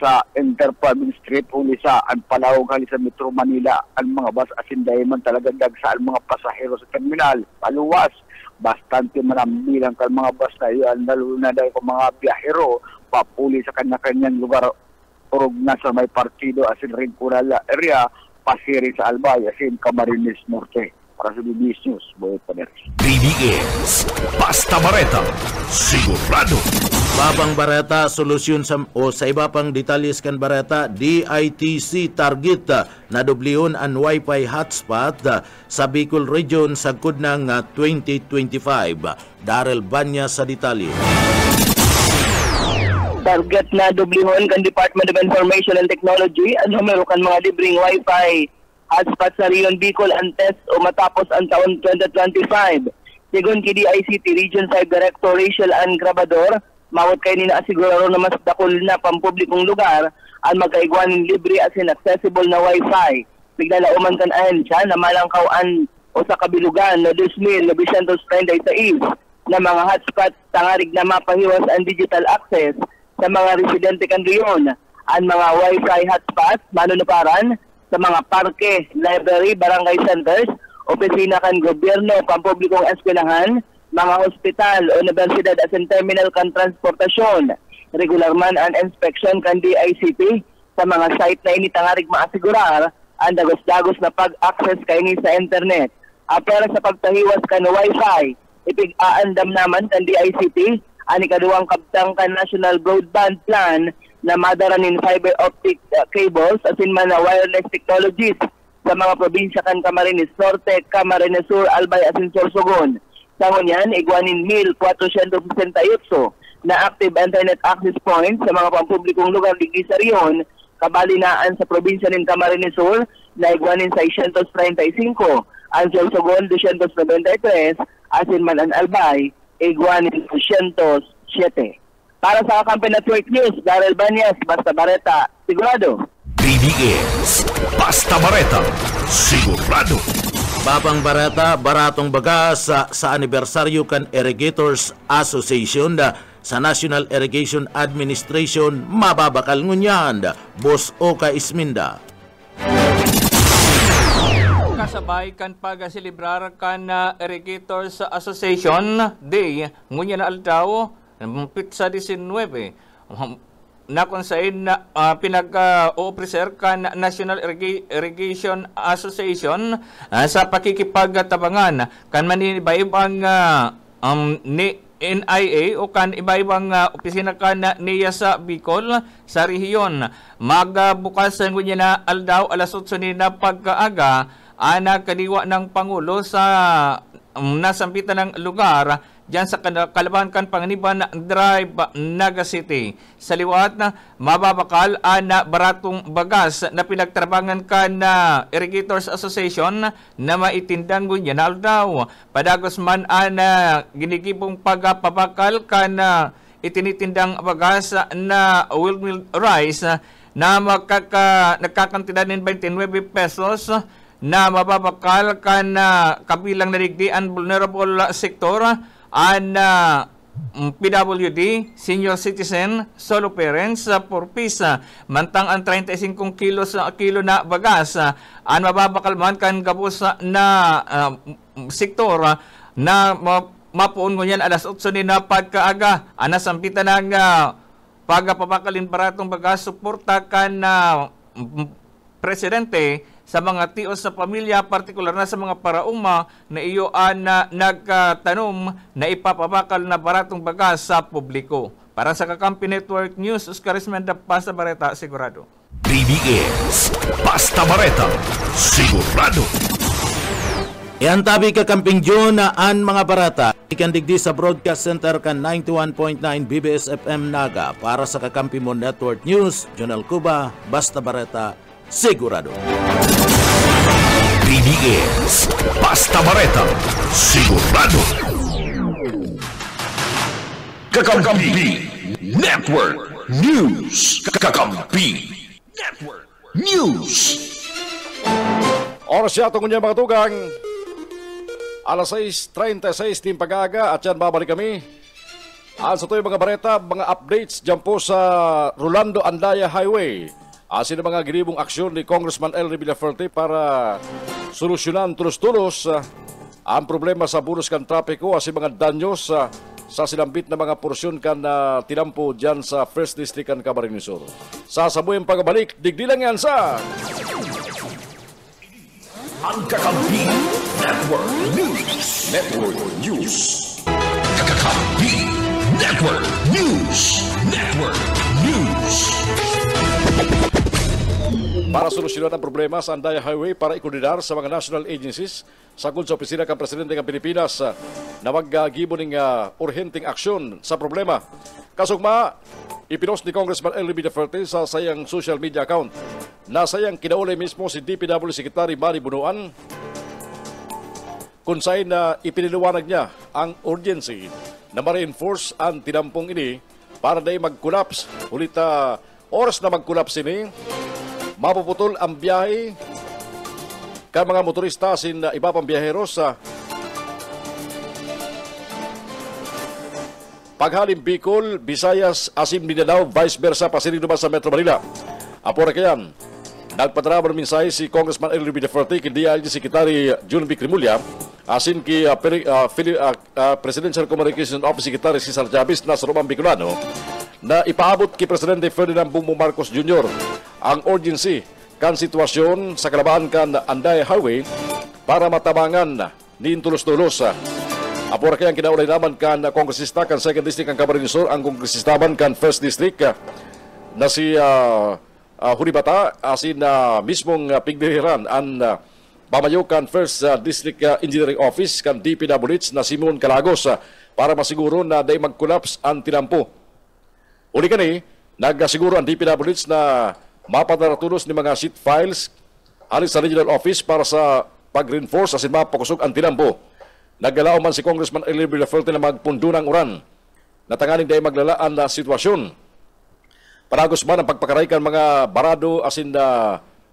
sa Interprovince Street uli sa ang palawag hali sa Metro Manila ang mga bus asin dahil man talaga dagsa ang mga pasahero sa terminal. Paluwas, bastante man ang bilang kan mga bus na iyan, lalo na dahil kung mga biyahero papuli sa kanya-kanyang lugar orog na sa may partido asin Rinconada area, Pasiri sa Albay asin Camarines Norte. Para sa BBS News, Boy Paneres. BBS, Basta Bareta, sigurado. Babang Bareta, solusyon sa iba pang detalles kan Bareta, DITC target na dublion ang Wi-Fi hotspot sa Bicol Region sa kudnang 2025. Daryl Banya sa detalye. Target na dublihon kan Department of Information and Technology ang numero kan mga libreng Wi-Fi hotspot sa Rion Bicol ang test o matapos ang taon 2025. Sigon kay DICT Region 5 Director Rachel Ann Grabador, mawat kay nina asigurado na mas dakol na pampublikong lugar ang magkaigwaning libre asin accessible na Wi-Fi. Biglalauman kan ahensya na malangkawan o sa kabilugan na 2,936 na mga hotspot tangarig na mapahiwas ang digital access sa mga residente kan Rion. Ang mga Wi-Fi hotspot manunuparan sa mga parke, library, barangay centers, opisina kan gobyerno, pampublikong eskwelahan, mga hospital, universidad asin terminal kan transportasyon. Regular man ang inspection kan DICT sa mga site na initangarig maasigurar ang dagos-dagos na pag-access kaini sa internet. Apera sa pagtahiwas kan Wi-Fi, ipig-aandam naman kan DICT ang ikaduwang kabtang kan National Broadband Plan na madaranin fiber optic cables asin man na wireless technologies sa mga probinsya kan Camarines Norte, Camarines Sur, Albay asin Sorsogon. Sa ngunyan, igwanin 1,468 na active internet access points sa mga pampublikong lugar digdi sa Rion, kabalinaan sa probinsya ng Camarines Sur na igwanin 635, ang Sorsogon 293, asin man ang Albay, igwanin 207. Para sa Kakampi Network News, Daryl Banyas, Basta Bareta, sigurado. BBS, Basta Bareta, sigurado. Babang Bareta, baratong bagas sa anibersaryo kan Irrigators Association sa National Irrigation Administration, mababakal ngunyan, Boss Oka Isminda. Kasabay kan pag-celebrar kan Irrigators Association Day, ngunyan na aldaw, Pizza 19, na kung saan pinag-o-officer kan National Irrigation Association sa pakikipagtabangan kan maniba-ibang ni NIA o kan iba-ibang opisina kan niya sa Bicol sa rehiyon. Magbukas ng na aldaw alas 8 na pagkaaga ana kaliwa ng Pangulo sa nasampitan ng lugar diyan sa Kalaban kan Panganiban Drive, Naga City. Sa liwat na mababakal na baratong bagas na pinagtrabangan ka na Irrigators Association na maitindang gunyan aldaw. Padagos man na ginigibong pagpapakal ka na itinitindang bagas na wheelmill rice na nagkakantidad ng 29 pesos na mababakal ka na kabilang naligdian vulnerable sector ang PWD, senior citizen, solo parents, for peace, mantang ang 35 kilo na bagas, ang mababakal man kan gabos na sektor na mapuon ko yan alas 8 na pagkaaga, anasampitan ng pagpapakalin baratong bagas, suporta kan presidente sa mga tios sa pamilya, partikular na sa mga parauma na iyo na nagtanom na ipapabakal na baratong bagas sa publiko. Para sa Kakampi Network News, Oscar Ismenda, Basta Bareta, sigurado. BBS, Basta Bareta, sigurado. Iantabi ka Kamping June na an mga barata. Ikan digdi sa Broadcast Center kan 91.9 BBS FM Naga para sa Kakampi Mo Network News, Jonel Cuba, Basta Bareta, Sigurado. PBS, Basta Bareta, Sigurado. Kakampi Network News. Kakampi Network News. Oras siya itong mga tugang. Alas 6:36 ng pag-aga at yan babalik kami. Sa ito yung mga bareta, mga updates dyan po sa Rolando Andaya Highway. Sino mga ginibong aksyon ni Congressman Elry Villaferte para solusyonan tulos-tulos ang problema sa bulos kan trapiko at mga danyos sa silambit na mga porsyon kan tinampo dyan sa 1st District kan Camarines Sur. Sasabuhin pagbalik, digdi lang yan sa ang Kakampi Network News. Network News. Kakampi Network News. Network News. Para solusyonan ang problema sa Andaya Highway para ikoordinar sa mga national agencies sagod sa opisina ng Presidente ng Pilipinas na maggibo ng urhenteng aksyon sa problema. Kasugma, ipinost ni Congressman Elry Villaferte sa sayang social media account na sayang kinaulay mismo si DPW Secretary Manny Bunuan kung saan ipiniliwanag niya ang urgency na ma-reinforce ang tinampong ini para dahil mag-collapse. Ulit oras na mag-collapse ini, mapuputol ang biyahe ka mga motorista sin iba pang biyaheros sa paghalim Bicol, Visayas, Asim, Mindanao, vice versa, pasinig naman sa Metro Manila. Apora kayan, nagpadala ng mensahe si Congressman Elry Villaferte kay DILG Secretary June B. Crimulya, asin kay Presidential Communication Office Secretary Cesar Chavez na sa Romang Bicolano, na ipaabot kay Presidente Ferdinand Bongbong Marcos Jr. ang urgency kan sitwasyon sa kalabaan kan Andaya Highway para matabangan ni tulos-tulos. Apura kayang kinaulay naman kan kongresista kan 2nd District ang Camarines Sur, ang kongresistaban kan 1st District na si Hunibata asin mismong pigdiriran ang pamayo kan 1st District Engineering Office kan DPWH na Simon Calagos para masiguro na day mag-collapse ang tinampo. Uli kani, nagsiguro ang DPWH na mapadaratulos ni mga sheet files alis sa regional office para sa pag-reinforce asin mapakusog ang tinampo. Naggalao man si Congressman Elry Villaferte na magpundo ng uran. Natanganing dahil maglalaan na sitwasyon. Paragos man ang pagpakaraykan mga barado asin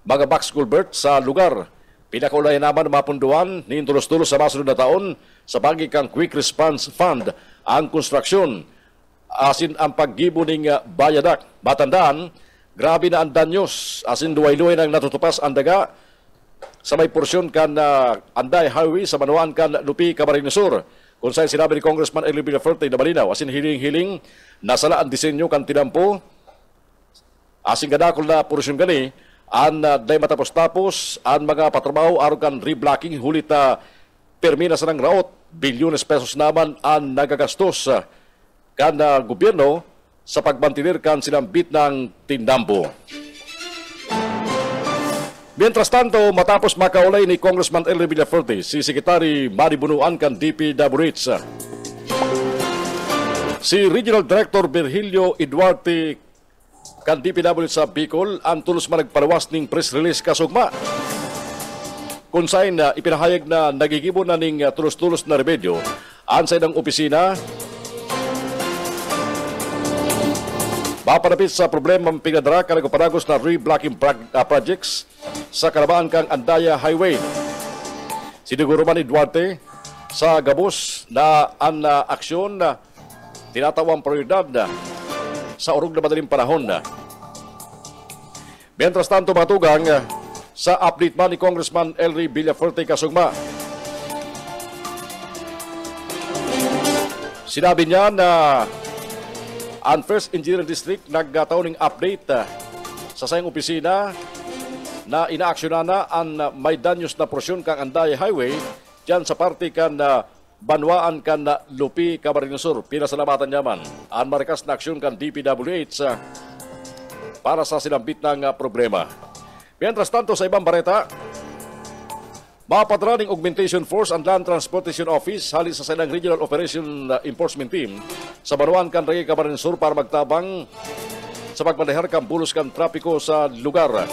mga box culvert sa lugar. Pinakaulayan naman na mapunduan ni tulos-tulos sa masunod na taon sa pagikang Quick Response Fund ang konstruksyon asin ang paggibo ng bayadak. Matandaan, grabe na ang danyos asin duway-luway nang natutupas ang daga sa may porsyon kan Anday Highway sa Manuan kan Lupi, Camarines Sur. Kung saan sinabi ni Congressman Elry Villaferte na malinaw, asin hiling-hiling nasala ang disenyo kan tinampo asin gadakol na porsyon gani an day matapos-tapos ang mga patrabaho aron kan reblocking hulit permina sa ng raot bilyones pesos naman ang nagagastos kan gobyerno sa pagmantinir kan silambit ng tindampo. Mientras tanto, matapos makaulay ni Congressman Elry Villaferte, si Secretary Manny Bunuan kan DPWH, si Regional Director Virgilio Eduarte kan DPWH sa Bicol, ang tulos man nagpalawas ning press release kasugma. Kung saan ipinahayag na nagigibo na ning tulos-tulos na remedyo, ansay ng opisina, mapanapit sa problema ng pinadara ka nagparagos na reblocking projects sa kalabaan kang Andaya Highway. Siniguro man ni Duarte sa gabos na ang aksyon na tinatawang prioridad sa urog na madaling panahon. Mientras tanto matugang sa update man ni Congressman Elry Villaferte kasugma, sinabi niya na ang 1st Engineering District nagkataon ng update sa sayang opisina na inaaksyonan na ang may danyos na porsyon kang Andaya Highway dyan sa parte kan Banwaan kan Lupi, Camarines Sur. Pinasalamatan niya man ang marikas na aksyon kan DPWH para sa silambit ng problema. Mientras tanto sa ibang bareta, Mapadra ng Augmentation Force and Land Transportation Office hali sa silang Regional Operation Enforcement Team sa Banuan kan Regay Camarines Sur para magtabang sa pagmalihar kan bulos kan trapiko sa lugar.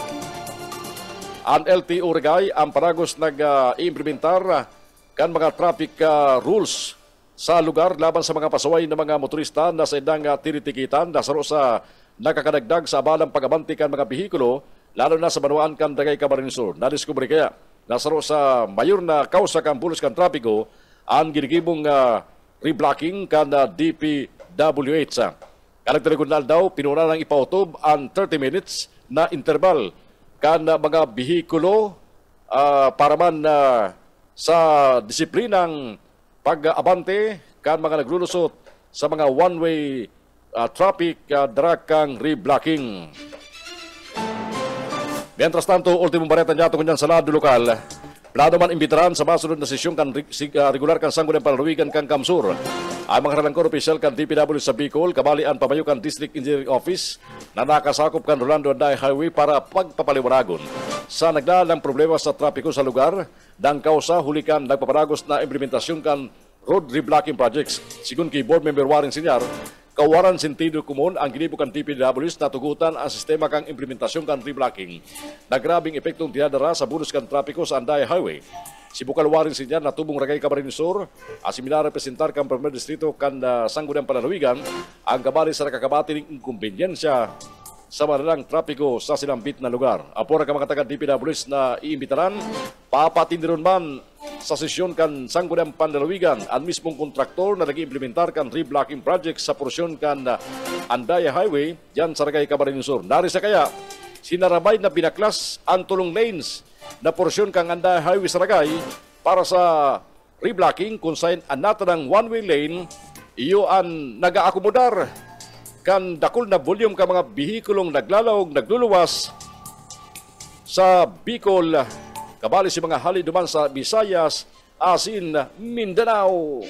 Ang LTO Regay ang paragos nag-implementar kan mga traffic rules sa lugar laban sa mga pasaway ng mga motorista na sa idang tinitikitan na saro sa nakakadagdag sa abalang pagabanti kan mga bihikulo lalo na sa Banuan kan Regay Camarines Sur. Nadiskubre kaya nasaro sa mayor na kausa kan bulos kan trapiko ang ginigibong reblocking kan DPWH. Kanagtarigunal daw, pinuna ng ipautob ang 30 minutes na interval kan mga bihikulo para man sa disiplinang pag-abante kan mga naglulusot sa mga one-way traffic darakang reblocking. Mientras tanto, ultimong bareta niya tungkol sa lado lokal. Plano man imbitaran sa masunod na sesyon kan regular kan Sangguniang Palaluigan kan Kamsur. Ang mga ralangkor opisyal kan DPW sa Bicol, kabali ang pamayukan District Engineering Office na nakasakop kan Rolando Anday Highway para pagpapaliwanagon sa naglalang problema sa trapiko sa lugar dang kausa hulikan nagpaparagos na implementasyon kan road reblocking projects. Sigun kay Board Member Warren Sinyar, kawaran sentido kumun ang ginibukan DPWs na tugutan ang sistema kang implementasyon kan reblocking. Nagrabing epektong tinadara sa bulos kan trapiko sa Anday Highway. Si Bukal Warren Sinyar na tubong Regay Camarines Sur, asimila representar kan Primer Distrito kan Sangguniang Palaluigan ang kabali sa nakakabati ng inkumbensya sa malalang trapiko sa sinambit na lugar. Apora ka mga taga DPWs na iimbitaran, papatindiron man sa sesyon kan Sangguniang Palaluigan ang mismong kontraktor na nag-implementar kan reblocking project sa porsyon kan Andaya Highway dyan sa Regay Camarines Sur. Narisa kaya, sinarabay na binaklas ang tulong lanes na porsyon kang Andaya Highway sa Regay para sa reblocking kung saan anata ng one-way lane iyo ang nag-aakomodar kan dakol na volume ka mga bihikulong naglalawog, nagluluwas sa Bicol, kabali si mga hali duman sa Visayas, asin Mindanao.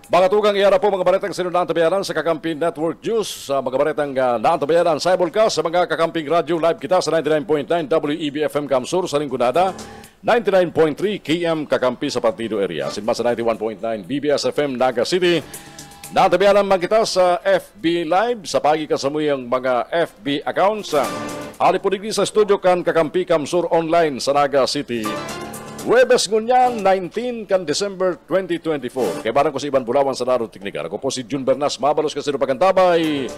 Mga tugang iara po mga baretang sinunaan tabayanan sa Kakamping Network News, sa mga baretang naantabayanan sa Ibulcast, sa mga Kakamping Radio Live kita sa 99.9 WEBFM Kamsur sa Lingkunada, 99.3 KM Kakampi sa Partido Area, sinma sa 91.9 BBS FM Naga City. Naantabayanan man kita sa FB Live, sa pagi kasamuyang mga FB accounts. Hali po digdi sa studio kan Kakampi Kamsur online sa Naga City. Huwebes ngunyan, 19 kan December 2024. Kaya barang ko si Iban Bulawan sa Narod Teknikal. Ako po si Jun Bernas, mabalos kasi ng pagantabay.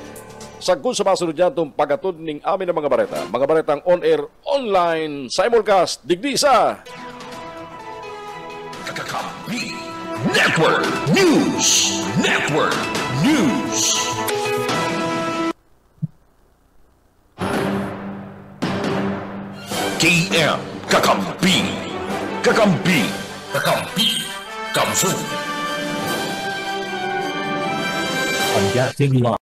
Sagkun sa masunod dyan itong pagatod ng amin ng mga bareta. Mga baretang on-air, online, simulcast, digdi sa Kakampi Network News. Network News. KM Kakampi. Kakampi, Kakampi, Kamsur.